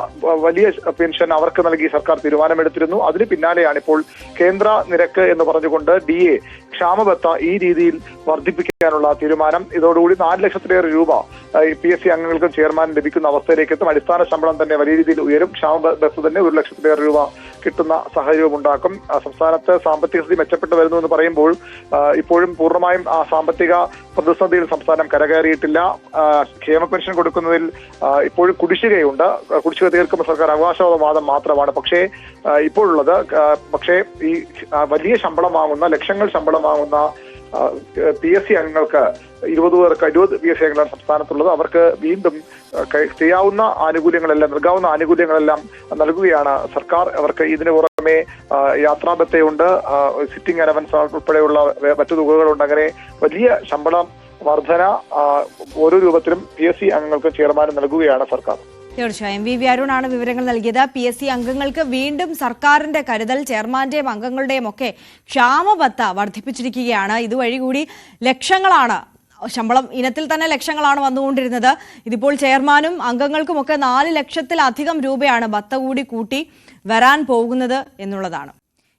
വലിയ പെൻഷൻ അവർക്ക് നൽകി സർക്കാർ തീരുമാനമെടുത്തിരുന്നു. അതിന് പിന്നാലെയാണ് ഇപ്പോൾ കേന്ദ്ര നിരക്ക് എന്ന് പറഞ്ഞുകൊണ്ട് DA ക്ഷാമബത്ത ഈ രീതിയിൽ വർദ്ധിപ്പിക്കാനുള്ള തീരുമാനം. ഇതോടുകൂടി 4 ലക്ഷത്തിലേറെ രൂപ PSC അംഗങ്ങൾക്കും ചെയർമാനും ലഭിക്കുന്ന അവസ്ഥയിലേക്ക് എത്തും. അടിസ്ഥാന ശമ്പളം തന്നെ വലിയ രീതിയിൽ ഉയരും. ക്ഷാമബത്ത തന്നെ 1 ലക്ഷത്തിലേറെ രൂപ കിട്ടുന്ന സാഹചര്യവും ഉണ്ടാക്കും. സംസ്ഥാനത്ത് സാമ്പത്തിക സ്ഥിതി മെച്ചപ്പെട്ടു വരുന്നു എന്ന് പറയുമ്പോൾ ഇപ്പോഴും പൂർണ്ണമായും ആ സാമ്പത്തിക പ്രതിസന്ധിയിൽ സംസ്ഥാനം കരകയറിയിട്ടില്ല. ക്ഷേമ പെൻഷൻ കൊടുക്കുന്നതിൽ ഇപ്പോഴും കുടിശ്ശികയുണ്ട്. കുടിശ്ശിക തീർക്കുമ്പോൾ സർക്കാർ അവകാശവാദം മാത്രമാണ്. ഇപ്പോഴുള്ളത് ഈ വലിയ ശമ്പളം വാങ്ങുന്ന, ലക്ഷങ്ങൾ ശമ്പളം വാങ്ങുന്ന PSC അംഗങ്ങൾക്ക് 20 PSC അംഗങ്ങളാണ് സംസ്ഥാനത്തുള്ളത്. അവർക്ക് വീണ്ടും ചെയ്യാവുന്ന ആനുകൂല്യങ്ങളെല്ലാം, നൽകാവുന്ന ആനുകൂല്യങ്ങളെല്ലാം നൽകുകയാണ് സർക്കാർ. അവർക്ക് ഇതിനു പുറമെ യാത്രാബത്തയുണ്ട്, സിറ്റിംഗ് അലവൻസ് ഉൾപ്പെടെയുള്ള മറ്റു തുകകളുണ്ട്. അങ്ങനെ വലിയ ശമ്പളം വർധന ഓരോ രൂപത്തിലും PSC അംഗങ്ങൾക്ക് ചെയർമാനും നൽകുകയാണ് സർക്കാർ. തീർച്ചയായും VV അരുണാണ് വിവരങ്ങൾ നൽകിയത്. PSC അംഗങ്ങൾക്ക് വീണ്ടും സർക്കാരിന്റെ കരുതൽ. ചെയർമാന്റെയും അംഗങ്ങളുടെയും ഒക്കെ ക്ഷാമബത്ത വർദ്ധിപ്പിച്ചിരിക്കുകയാണ്. ഇതുവഴി കൂടി ലക്ഷങ്ങളാണ്, ശമ്പളം ഇനത്തിൽ തന്നെ ലക്ഷങ്ങളാണ് വന്നുകൊണ്ടിരുന്നത്. ഇതിപ്പോൾ ചെയർമാനും അംഗങ്ങൾക്കുമൊക്കെ 4 ലക്ഷത്തിലധികം രൂപയാണ് ബത്ത കൂടി കൂട്ടി വരാൻ പോകുന്നത് എന്നുള്ളതാണ്.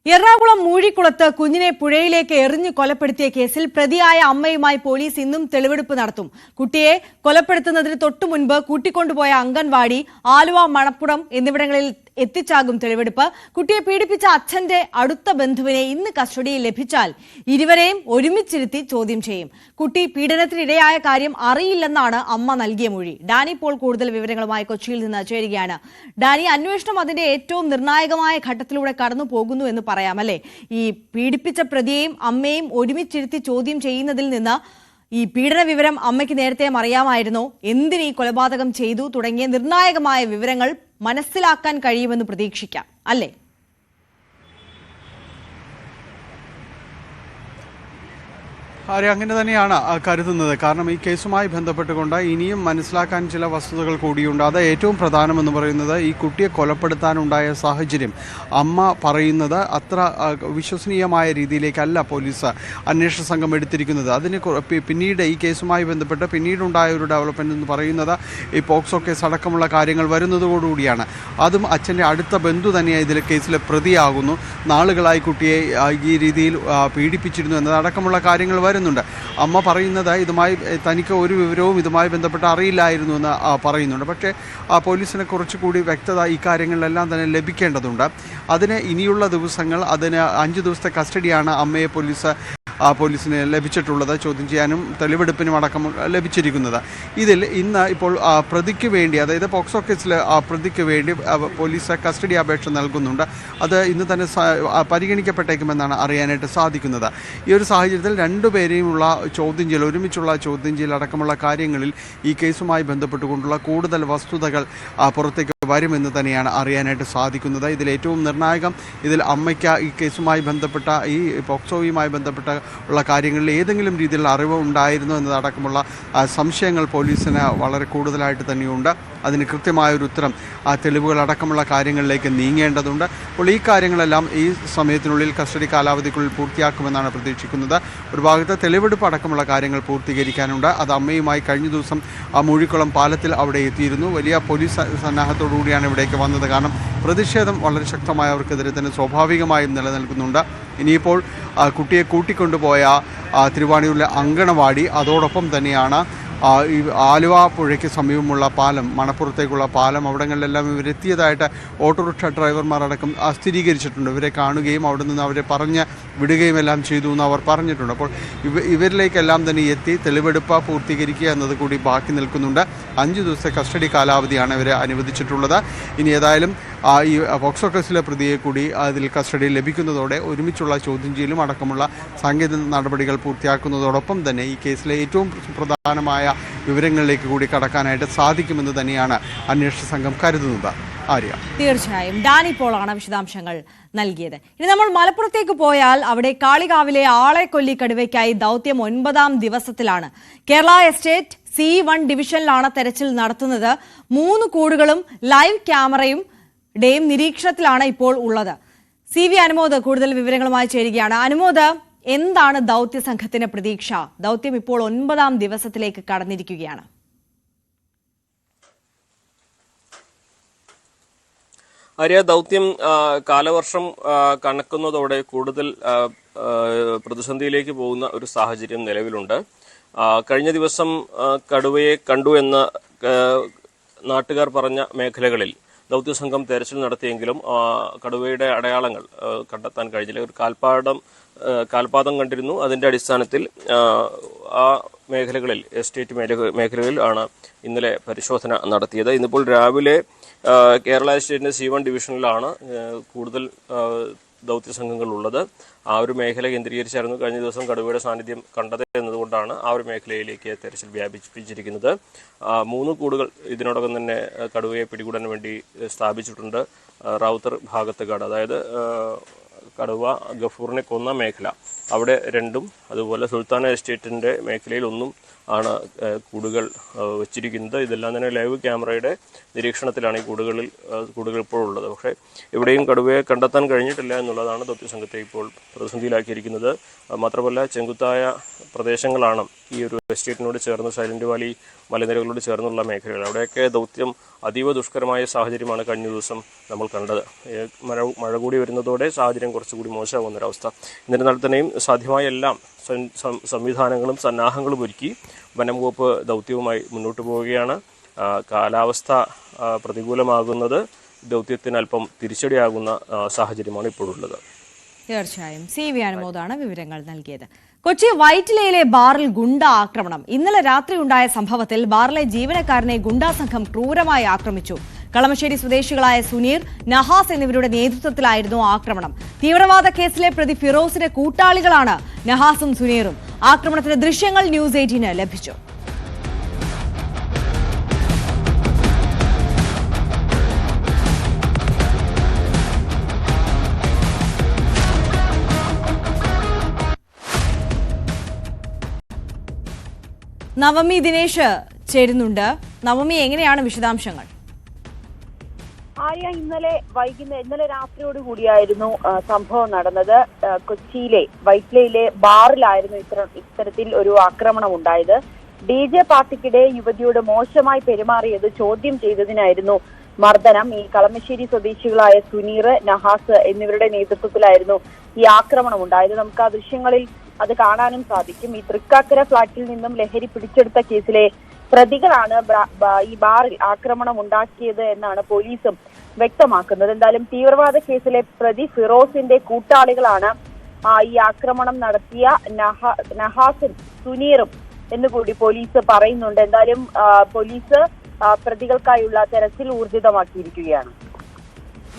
എറണാകുളം മൂഴിക്കുളത്ത് കുഞ്ഞിനെ പുഴയിലേക്ക് എറിഞ്ഞു കൊലപ്പെടുത്തിയ കേസിൽ പ്രതിയായ അമ്മയുമായി പോലീസ് ഇന്നും തെളിവെടുപ്പ് നടത്തും. കുട്ടിയെ കൊലപ്പെടുത്തുന്നതിന് തൊട്ടുമുൻപ് കൂട്ടിക്കൊണ്ടുപോയ അംഗൻവാടി, ആലുവ, മണപ്പുറം എന്നിവിടങ്ങളിൽ എത്തിച്ചാകും തെളിവെടുപ്പ്. കുട്ടിയെ പീഡിപ്പിച്ച അച്ഛന്റെ അടുത്ത ബന്ധുവിനെ ഇന്ന് കസ്റ്റഡിയിൽ ലഭിച്ചാൽ ഇരുവരെയും ഒരുമിച്ചിരുത്തി ചോദ്യം ചെയ്യും. കുട്ടി പീഡനത്തിനിരയായ കാര്യം അറിയില്ലെന്നാണ് അമ്മ നൽകിയ മൊഴി. ഡാനി പോൾ കൂടുതൽ വിവരങ്ങളുമായി കൊച്ചിയിൽ നിന്ന് ചേരുകയാണ്. ഡാനി, അന്വേഷണം അതിന്റെ ഏറ്റവും നിർണായകമായ ഘട്ടത്തിലൂടെ കടന്നു പോകുന്നു എന്ന് പറയാം അല്ലെ? ഈ പീഡിപ്പിച്ച പ്രതിയെയും അമ്മയെയും ഒരുമിച്ചിരുത്തി ചോദ്യം ചെയ്യുന്നതിൽ നിന്ന് ഈ പീഡന വിവരം അമ്മയ്ക്ക് നേരത്തെ അറിയാമായിരുന്നോ? എന്തിന് ഈ കൊലപാതകം ചെയ്തു തുടങ്ങിയ നിർണായകമായ വിവരങ്ങൾ മനസ്സിലാക്കാൻ കഴിയുമെന്ന് പ്രതീക്ഷിക്കാം അല്ലേ? അങ്ങനെ തന്നെയാണ് കരുതുന്നത്. കാരണം ഈ കേസുമായി ബന്ധപ്പെട്ടുകൊണ്ട് ഇനിയും മനസ്സിലാക്കാൻ ചില വസ്തുതകൾ കൂടിയുണ്ട്. അത് ഏറ്റവും പ്രധാനമെന്ന് പറയുന്നത് ഈ കുട്ടിയെ കൊലപ്പെടുത്താനുണ്ടായ സാഹചര്യം അമ്മ പറയുന്നത് അത്ര വിശ്വസനീയമായ രീതിയിലേക്കല്ല പോലീസ് അന്വേഷണ സംഘം എടുത്തിരിക്കുന്നത്. അതിന് പിന്നീട് ഈ കേസുമായി ബന്ധപ്പെട്ട് പിന്നീടുണ്ടായ ഒരു ഡെവലപ്മെൻ്റ് എന്ന് പറയുന്നത് ഈ പോക്സോ കേസ് അടക്കമുള്ള കാര്യങ്ങൾ വരുന്നതോടുകൂടിയാണ്. അതും അച്ഛൻ്റെ അടുത്ത ബന്ധു തന്നെ ഇതിൽ കേസിലെ പ്രതിയാകുന്നു. നാളുകളായി കുട്ടിയെ ഈ രീതിയിൽ പീഡിപ്പിച്ചിരുന്നു എന്നതടക്കമുള്ള കാര്യങ്ങൾ വരുന്നുണ്ട്. അമ്മ പറയുന്നത് ഇതുമായി തനിക്ക് ഒരു വിവരവും ഇതുമായി ബന്ധപ്പെട്ട് അറിയില്ലായിരുന്നു എന്ന് പറയുന്നുണ്ട്. പക്ഷേ പോലീസിനെ കുറച്ചുകൂടി വ്യക്തത ഈ കാര്യങ്ങളിലെല്ലാം തന്നെ ലഭിക്കേണ്ടതുണ്ട്. അതിന് ഇനിയുള്ള ദിവസങ്ങൾ, അതിന് 5 ദിവസത്തെ കസ്റ്റഡിയാണ് അമ്മയെ പോലീസ് പോലീസിന് ലഭിച്ചിട്ടുള്ളത്. ചോദ്യം ചെയ്യാനും തെളിവെടുപ്പിനും അടക്കം ലഭിച്ചിരിക്കുന്നത്. ഇതിൽ ഇന്ന് ഇപ്പോൾ പ്രതിക്ക് വേണ്ടി, അതായത് പോക്സോ കേസിൽ പ്രതിക്ക് വേണ്ടി പോലീസ് കസ്റ്റഡി അപേക്ഷ നൽകുന്നുണ്ട്. അത് ഇന്ന് തന്നെ പരിഗണിക്കപ്പെട്ടേക്കുമെന്നാണ് അറിയാനായിട്ട് സാധിക്കുന്നത്. ഈ ഒരു സാഹചര്യത്തിൽ രണ്ടുപേരെയുമുള്ള ചോദ്യം ചെയ്യൽ, ഒരുമിച്ചുള്ള ചോദ്യം ചെയ്യൽ അടക്കമുള്ള കാര്യങ്ങളിൽ ഈ കേസുമായി ബന്ധപ്പെട്ടുകൊണ്ടുള്ള കൂടുതൽ വസ്തുതകൾ പുറത്തേക്ക് വരുമെന്ന് തന്നെയാണ് അറിയാനായിട്ട് സാധിക്കുന്നത്. ഇതിൽ ഏറ്റവും നിർണായകം, ഇതിൽ അമ്മയ്ക്ക് ഈ കേസുമായി ബന്ധപ്പെട്ട, ഈ പോക്സോയുമായി ബന്ധപ്പെട്ട ഉള്ള കാര്യങ്ങളിൽ ഏതെങ്കിലും രീതിയിലുള്ള അറിവ് ഉണ്ടായിരുന്നു എന്നതടക്കമുള്ള സംശയങ്ങൾ പോലീസിന് വളരെ കൂടുതലായിട്ട് തന്നെയുണ്ട്. അതിന് കൃത്യമായൊരു ഉത്തരം തെളിവുകളടക്കമുള്ള കാര്യങ്ങളിലേക്ക് നീങ്ങേണ്ടതുണ്ട്. അപ്പോൾ ഈ കാര്യങ്ങളെല്ലാം ഈ സമയത്തിനുള്ളിൽ കസ്റ്റഡി കാലാവധിക്കുള്ളിൽ പൂർത്തിയാക്കുമെന്നാണ് പ്രതീക്ഷിക്കുന്നത്. ഒരു ഭാഗത്ത് തെളിവെടുപ്പ് അടക്കമുള്ള കാര്യങ്ങൾ പൂർത്തീകരിക്കാനുണ്ട്. അത് അമ്മയുമായി കഴിഞ്ഞ ദിവസം മൂഴിക്കുളം പാലത്തിൽ അവിടെ എത്തിയിരുന്നു. വലിയ പോലീസ് സന്നാഹത്തോടുകൂടിയാണ് ഇവിടേക്ക് വന്നത്. കാരണം പ്രതിഷേധം വളരെ ശക്തമായവർക്കെതിരെ തന്നെ സ്വാഭാവികമായും നിലനിൽക്കുന്നുണ്ട്. ഇനിയിപ്പോൾ കുട്ടിയെ കൂട്ടിക്കൊണ്ടുപോയ തിരുവാണിയൂരിലെ അങ്കണവാടി, അതോടൊപ്പം തന്നെയാണ് ഈ ആലുവ പുഴയ്ക്ക് സമീപമുള്ള പാലം, മണപ്പുറത്തേക്കുള്ള പാലം, അവിടങ്ങളിലെല്ലാം ഇവരെത്തിയതായിട്ട് ഓട്ടോറിക്ഷ ഡ്രൈവർമാരടക്കം സ്ഥിരീകരിച്ചിട്ടുണ്ട്. ഇവരെ കാണുകയും അവിടെ നിന്ന് അവരെ പറഞ്ഞ് വിടുകയും എല്ലാം ചെയ്തു എന്ന് അവർ പറഞ്ഞിട്ടുണ്ട്. അപ്പോൾ ഇവരിലേക്കെല്ലാം തന്നെ എത്തി തെളിവെടുപ്പ് പൂർത്തീകരിക്കുക എന്നത് കൂടി ബാക്കി നിൽക്കുന്നുണ്ട്. 5 ദിവസത്തെ കസ്റ്റഡി കാലാവധിയാണ് ഇവരെ അനുവദിച്ചിട്ടുള്ളത്. ഇനി ഏതായാലും ഈ പോക്സോ കേസിലെ പ്രതിയെ കൂടി അതിൽ കസ്റ്റഡി ലഭിക്കുന്നതോടെ ഒരുമിച്ചുള്ള ചോദ്യം ചെയ്യലും അടക്കമുള്ള സാങ്കേതിക നടപടികൾ പൂർത്തിയാക്കുന്നതോടൊപ്പം തന്നെ ഈ കേസിലെ ഏറ്റവും പ്രധാനമായ വിവരങ്ങളിലേക്ക് കൂടി കടക്കാനായിട്ട് സാധിക്കുമെന്ന് തന്നെയാണ് അന്വേഷണ സംഘം കരുതുന്നത്. ആര്യ, തീർച്ചയായും ഡാനി പോളാണ് വിശദാംശങ്ങൾ നൽകിയത്. ഇനി നമ്മൾ മലപ്പുറത്തേക്ക് പോയാൽ അവിടെ കാളികാവിലെ ആളെ കൊല്ലി കടുവയ്ക്കായി ദൗത്യം 9ാം ദിവസത്തിലാണ്. കേരള എസ്റ്റേറ്റ് C1 ഡിവിഷനിലാണ് തെരച്ചിൽ നടത്തുന്നത്. 3 കൂടുകളും ലൈവ് ക്യാമറയും ഡേയും നിരീക്ഷണത്തിലാണ് ഇപ്പോൾ ഉള്ളത്. CV അനുമോദ് കൂടുതൽ വിവരങ്ങളുമായി ചേരുകയാണ്. അനുമോദ്, എന്താണ് ദൗത്യ സംഘത്തിന്റെ പ്രതീക്ഷ? ദൗത്യം ഇപ്പോൾ 9ാം ദിവസത്തിലേക്ക് കടന്നിരിക്കുകയാണ്. ആര്യ, ദൗത്യം കാലവർഷം കണക്കുന്നതോടെ കൂടുതൽ പ്രതിസന്ധിയിലേക്ക് പോകുന്ന ഒരു സാഹചര്യം നിലവിലുണ്ട്. കഴിഞ്ഞ ദിവസം കടുവയെ കണ്ടു എന്ന് നാട്ടുകാർ പറഞ്ഞ മേഖലകളിൽ ദൗത്യസംഘം തെരച്ചിൽ നടത്തിയെങ്കിലും കടുവയുടെ അടയാളങ്ങൾ കണ്ടെത്താൻ കഴിഞ്ഞില്ല. ഒരു കാൽപാദം കണ്ടിരുന്നു. അതിന്റെ അടിസ്ഥാനത്തിൽ ആ മേഖലകളിൽ, എസ്റ്റേറ്റ് മേഖലകളിൽ ആണ് ഇന്നലെ പരിശോധന നടത്തിയത്. ഇന്നിപ്പോൾ രാവിലെ കേരള എസ്റ്റേറ്റിന്റെ C1 ഡിവിഷനിലാണ് കൂടുതൽ ദൗത്യസംഘങ്ങൾ ഉള്ളത്. ആ ഒരു മേഖല കേന്ദ്രീകരിച്ചായിരുന്നു കഴിഞ്ഞ ദിവസം കടുവയുടെ സാന്നിധ്യം കണ്ടത് എന്നതുകൊണ്ടാണ് ആ ഒരു മേഖലയിലേക്ക് തെരച്ചിൽ വ്യാപിപ്പിച്ചിരിക്കുന്നത്. 3 കൂടുകൾ ഇതിനോടകം തന്നെ കടുവയെ പിടികൂടാൻ വേണ്ടി സ്ഥാപിച്ചിട്ടുണ്ട്. റാവുത്തർ ഭാഗത്തുകാട്, അതായത് കടുവ ഗഫൂറിനെ കൊന്ന മേഖല, അവിടെ 2ഉം, അതുപോലെ സുൽത്താന എസ്റ്റേറ്റിന്റെ മേഖലയിൽ 1ഉം ആണ് കൂടുകൾ വച്ചിരിക്കുന്നത്. ഇതെല്ലാം തന്നെ ലൈവ് ക്യാമറയുടെ നിരീക്ഷണത്തിലാണ് ഈ കൂടുകൾ ഇപ്പോഴുള്ളത്. പക്ഷേ ഇവിടെയും കടുവയെ കണ്ടെത്താൻ കഴിഞ്ഞിട്ടില്ല എന്നുള്ളതാണ് ദൗത്യസംഘത്തെ ഇപ്പോൾ പ്രതിസന്ധിയിലാക്കിയിരിക്കുന്നത്. മാത്രമല്ല, ചെങ്കുത്തായ പ്രദേശങ്ങളാണ് ഈ ഒരു എസ്റ്റേറ്റിനോട് ചേർന്ന്, സൈലന്റ് വാലി മലനിരകളോട് ചേർന്നുള്ള മേഖലകൾ. അവിടെയൊക്കെ ദൗത്യം അതീവ ദുഷ്കരമായ സാഹചര്യമാണ് കഴിഞ്ഞ ദിവസം നമ്മൾ കണ്ടത്. മഴ കൂടി വരുന്നതോടെ സാഹചര്യം കുറച്ചുകൂടി മോശമാകുന്നൊരവസ്ഥ. എന്നിരുന്നാൽ തന്നെയും സാധ്യമായ എല്ലാം സംവിധാനങ്ങളും സന്നാഹങ്ങളും ഒരുക്കി വനം വകുപ്പ് ദൗത്യവുമായി മുന്നോട്ട് പോവുകയാണ്. കാലാവസ്ഥ പ്രതികൂലമാകുന്നത് ദൗത്യത്തിന് അല്പം തിരിച്ചടിയാകുന്ന സാഹചര്യമാണ് ഇപ്പോഴുള്ളത്. തീർച്ചയായും CV അനുമോദാണ് വിവരങ്ങൾ നൽകിയത്. കൊച്ചി വൈറ്റിലയിലെ ബാറിൽ ഗുണ്ട ആക്രമണം. ഇന്നലെ രാത്രി ഉണ്ടായ സംഭവത്തിൽ ബാറിലെ ജീവനക്കാരനെ ഗുണ്ടാ സംഘം ക്രൂരമായി ആക്രമിച്ചു. കളമശ്ശേരി സ്വദേശികളായ സുനീർ, നഹാസ് എന്നിവരുടെ നേതൃത്വത്തിലായിരുന്നു ആക്രമണം. തീവ്രവാദ കേസിലെ പ്രതി ഫിറോസിന്റെ കൂട്ടാളികളാണ് നഹാസും സുനീറും. ആക്രമണത്തിന്റെ ദൃശ്യങ്ങൾ News 18 ലഭിച്ചു. നവമി ദിനേശ് ചേരുന്നുണ്ട്. നവമി, എങ്ങനെയാണ് വിശദാംശങ്ങൾ? ആര്യ, ഇന്നലെ രാത്രിയോട് കൂടിയായിരുന്നു സംഭവം നടന്നത്. കൊച്ചിയിലെ വൈറ്റ്ലയിലെ ബാറിലായിരുന്നു ഇത്തരത്തിൽ ഒരു ആക്രമണം ഉണ്ടായത്. DJ പാർട്ടിക്കിടെ യുവതിയോട് മോശമായി പെരുമാറിയത് ചോദ്യം ചെയ്തതിനായിരുന്നു മർദ്ദനം. ഈ കളമശ്ശേരി സ്വദേശികളായ സുനീർ, നഹാസ് എന്നിവരുടെ നേതൃത്വത്തിലായിരുന്നു ഈ ആക്രമണം ഉണ്ടായത്. നമുക്ക് ആ ദൃശ്യങ്ങളിൽ അത് കാണാനും സാധിക്കും. ഈ തൃക്കാക്കര ഫ്ളാറ്റിൽ നിന്നും ലഹരി പിടിച്ചെടുത്ത കേസിലെ പ്രതികളാണ് ഈ ബാറിൽ ആക്രമണം ഉണ്ടാക്കിയത് എന്നാണ് പോലീസും വ്യക്തമാക്കുന്നത്. എന്തായാലും തീവ്രവാദ കേസിലെ പ്രതി ഫിറോസിന്റെ കൂട്ടാളികളാണ് ഈ ആക്രമണം നടത്തിയ നഹാസും സുനീറും എന്നുകൂടി പോലീസ് പറയുന്നുണ്ട്. എന്തായാലും പോലീസ് പ്രതികൾക്കായുള്ള തെരച്ചിൽ ഊർജിതമാക്കിയിരിക്കുകയാണ്.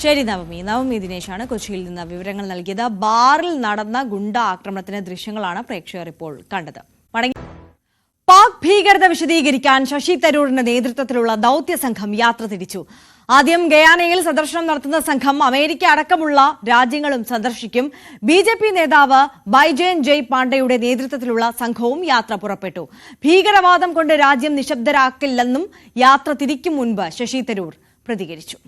ശരി നവമി ദിനേശാണ് കൊച്ചിയിൽ നിന്ന് വിവരങ്ങൾ നൽകിയത്. ബാറിൽ നടന്ന ഗുണ്ട ആക്രമണത്തിന്റെ ദൃശ്യങ്ങളാണ് പ്രേക്ഷകർ ഇപ്പോൾ കണ്ടത്. പാക് ഭീകരത വിശദീകരിക്കാൻ ശശി തരൂരിന്റെ നേതൃത്വത്തിലുള്ള ദൌത്യ സംഘം യാത്ര തിരിച്ചു. ആദ്യം ഗയാനയിൽ സന്ദർശനം നടത്തുന്ന സംഘം അമേരിക്ക അടക്കമുള്ള രാജ്യങ്ങളും സന്ദർശിക്കും. BJP നേതാവ് ബൈജയൻ ജയ് പാണ്ഡെയുടെ നേതൃത്വത്തിലുള്ള സംഘവും യാത്ര പുറപ്പെട്ടു. ഭീകരവാദം കൊണ്ട് രാജ്യം നിശബ്ദരാക്കില്ലെന്നും യാത്ര തിരിക്കും മുൻപ് ശശി തരൂർ പ്രതികരിച്ചു.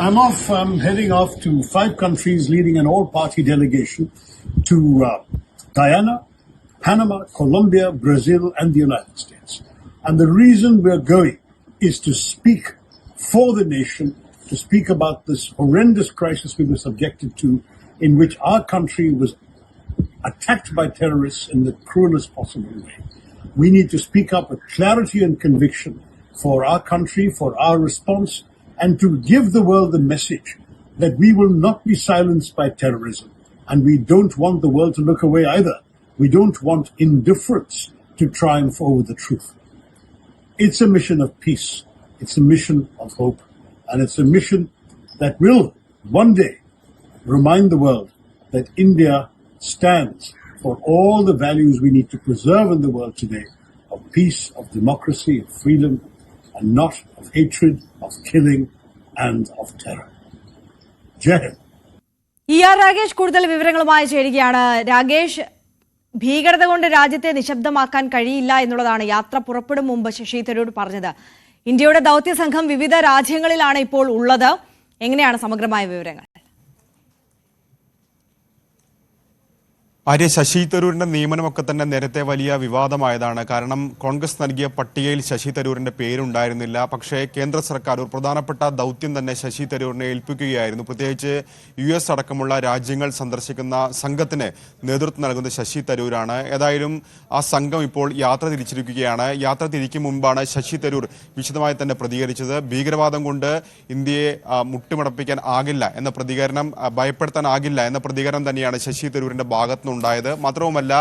I'm heading off to 5 countries leading an all-party delegation to Guyana, Panama, Colombia, Brazil and the United States. And the reason we're going is to speak for the nation, to speak about this horrendous crisis we were subjected to, in which our country was attacked by terrorists in the cruelest possible way. We need to speak up with clarity and conviction for our country, for our response, and to give the world the message that we will not be silenced by terrorism. And we don't want the world to look away either. We don't want indifference to triumph over the truth. It's a mission of peace. It's a mission of hope. And it's a mission that will one day remind the world that India stands for all the values we need to preserve in the world today, of peace, of democracy, of freedom, and not of hatred, of killing, and of terror. Jai Hind. Ragesh കൂടുതൽ വിവരങ്ങളുമായി ചേരുകയാണ്. രാഗേഷ്, ഭീകരത കൊണ്ട് രാജ്യത്തെ നിശബ്ദമാക്കാൻ കഴിയില്ല എന്നുള്ളതാണ് യാത്ര പുറപ്പെടും മുമ്പ് ശശി തരൂർ പറഞ്ഞത്. ഇന്ത്യയുടെ ദൌത്യ സംഘം വിവിധ രാജ്യങ്ങളിലാണ് ഇപ്പോൾ ഉള്ളത്. എങ്ങനെയാണ് സമഗ്രമായ വിവരങ്ങൾ? ആര്യ, ശശി തരൂരിന്റെ നിയമനമൊക്കെ തന്നെ നേരത്തെ വലിയ വിവാദമായതാണ്. കാരണം കോൺഗ്രസ് നൽകിയ പട്ടികയിൽ ശശി തരൂരിന്റെ പേരുണ്ടായിരുന്നില്ല. പക്ഷേ കേന്ദ്ര സർക്കാർ ഒരു പ്രധാനപ്പെട്ട ദൗത്യം തന്നെ ശശി തരൂരിനെ ഏൽപ്പിക്കുകയായിരുന്നു. പ്രത്യേകിച്ച് US അടക്കമുള്ള രാജ്യങ്ങൾ സന്ദർശിക്കുന്ന സംഘത്തിന് നേതൃത്വം നൽകുന്ന ശശി തരൂരാണ്. ഏതായാലും ആ സംഘം ഇപ്പോൾ യാത്ര തിരിച്ചിരിക്കുകയാണ്. യാത്ര തിരിക്കും മുമ്പാണ് ശശി തരൂർ വിശദമായി തന്നെ പ്രതികരിച്ചത്. ഭീകരവാദം കൊണ്ട് ഇന്ത്യയെ മുട്ടുമടപ്പിക്കാൻ ആകില്ല എന്ന പ്രതികരണം, ഭയപ്പെടുത്താനാകില്ല എന്ന പ്രതികരണം തന്നെയാണ് ശശി തരൂരിന്റെ ഭാഗത്തുനിന്ന് ഉണ്ടായത്. മാത്രവുമല്ല,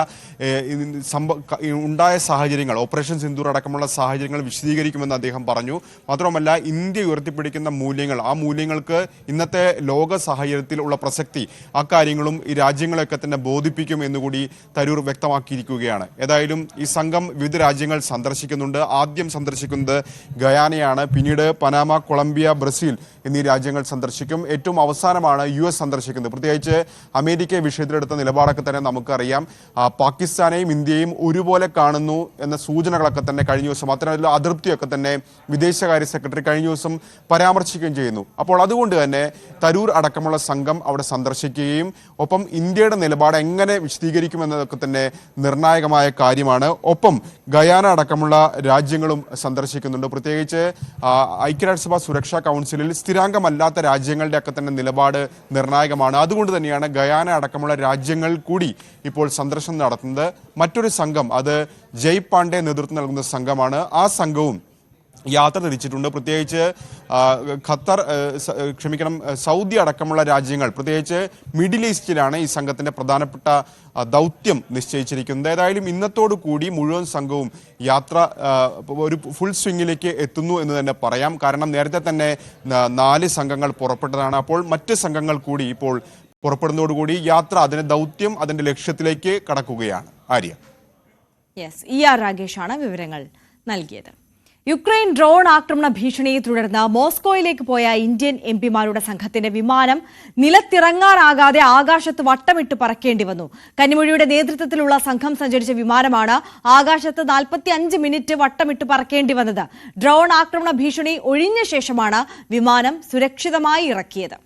ഉണ്ടായ സാഹചര്യങ്ങൾ, ഓപ്പറേഷൻ സിന്ദൂർ അടക്കമുള്ള സാഹചര്യങ്ങൾ വിശദീകരിക്കുമെന്ന് അദ്ദേഹം പറഞ്ഞു. മാത്രവുമല്ല, ഇന്ത്യ ഉയർത്തിപ്പിടിക്കുന്ന മൂല്യങ്ങൾ, ആ മൂല്യങ്ങൾക്ക് ഇന്നത്തെ ലോക സാഹചര്യത്തിൽ ഉള്ള പ്രസക്തി, ആ കാര്യങ്ങളും ഈ രാജ്യങ്ങളെയൊക്കെ തന്നെ ബോധിപ്പിക്കും എന്നുകൂടി തരൂർ വ്യക്തമാക്കിയിരിക്കുകയാണ്. ഏതായാലും ഈ സംഘം വിവിധ രാജ്യങ്ങൾ സന്ദർശിക്കുന്നുണ്ട്. ആദ്യം സന്ദർശിക്കുന്നത് ഗയാനയാണ്. പിന്നീട് പനാമ, കൊളംബിയ, ബ്രസീൽ എന്നീ രാജ്യങ്ങൾ സന്ദർശിക്കും. ഏറ്റവും അവസാനമാണ് US സന്ദർശിക്കുന്നത്. പ്രത്യേകിച്ച് അമേരിക്ക വിഷയത്തിലെടുത്ത നിലപാടൊക്കെ തന്നെ നമുക്കറിയാം. പാകിസ്ഥാനെയും ഇന്ത്യയും ഒരുപോലെ കാണുന്നു എന്ന സൂചനകളൊക്കെ തന്നെ കഴിഞ്ഞ ദിവസം, അത്തരത്തിലുള്ള അതൃപ്തിയൊക്കെ തന്നെ വിദേശകാര്യ സെക്രട്ടറി കഴിഞ്ഞ ദിവസം പരാമർശിക്കുകയും ചെയ്യുന്നു. അപ്പോൾ അതുകൊണ്ട് തന്നെ തരൂർ അടക്കമുള്ള സംഘം അവിടെ സന്ദർശിക്കുകയും ഒപ്പം ഇന്ത്യയുടെ നിലപാട് എങ്ങനെ വിശദീകരിക്കുമെന്നതൊക്കെ തന്നെ നിർണായകമായ കാര്യമാണ്. ഒപ്പം ഗയാന അടക്കമുള്ള രാജ്യങ്ങളും സന്ദർശിക്കുന്നുണ്ട്. പ്രത്യേകിച്ച് ഐക്യരാഷ്ട്രസഭ സുരക്ഷാ കൗൺസിലിൽ സ്ഥിരാംഗമല്ലാത്ത രാജ്യങ്ങളുടെയൊക്കെ തന്നെ നിലപാട് നിർണായകമാണ്. അതുകൊണ്ട് തന്നെയാണ് ഗയാന അടക്കമുള്ള രാജ്യങ്ങൾ കൂടി ഇപ്പോൾ സന്ദർശനം നടത്തുന്നത്. മറ്റൊരു സംഘം, അത് ജയ് പാണ്ഡെ നേതൃത്വം നൽകുന്ന സംഘമാണ്. ആ സംഘവും യാത്ര തിരിച്ചിട്ടുണ്ട്. പ്രത്യേകിച്ച് സൗദി അടക്കമുള്ള രാജ്യങ്ങൾ, പ്രത്യേകിച്ച് മിഡിൽ ഈസ്റ്റിലാണ് ഈ സംഘത്തിന്റെ പ്രധാനപ്പെട്ട ദൗത്യം നിശ്ചയിച്ചിരിക്കുന്നത്. ഏതായാലും ഇന്നത്തോടു കൂടി മുഴുവൻ സംഘവും യാത്ര ഒരു ഫുൾ സ്വിങ്ങിലേക്ക് എത്തുന്നു എന്ന് തന്നെ പറയാം. കാരണം നേരത്തെ തന്നെ 4 സംഘങ്ങൾ പുറപ്പെട്ടതാണ്. അപ്പോൾ മറ്റ് സംഘങ്ങൾ കൂടി ഇപ്പോൾ പുറപ്പെടുന്നതോടുകൂടി യാത്ര, അതിന്റെ ദൗത്യം, അതിന്റെ ലക്ഷ്യത്തിലേക്ക് കടക്കുകയാണ്. ആര്യ. രാഗേഷാണ് വിവരങ്ങൾ നൽകിയത്. യുക്രൈൻ ഡ്രോൺ ആക്രമണ ഭീഷണിയെ തുടർന്ന് മോസ്കോയിലേക്ക് പോയ ഇന്ത്യൻ MPമാരുടെ സംഘത്തിന്റെ വിമാനം നിലത്തിറങ്ങാനാകാതെ ആകാശത്ത് വട്ടമിട്ട് പറക്കേണ്ടി വന്നു. കന്നിമൊഴിയുടെ നേതൃത്വത്തിലുള്ള സംഘം സഞ്ചരിച്ച വിമാനമാണ് ആകാശത്ത് 45 മിനിറ്റ് വട്ടമിട്ട് പറക്കേണ്ടി വന്നത്. ഡ്രോൺ ആക്രമണ ഭീഷണി ഒഴിഞ്ഞ ശേഷമാണ് വിമാനം സുരക്ഷിതമായി ഇറക്കിയത്.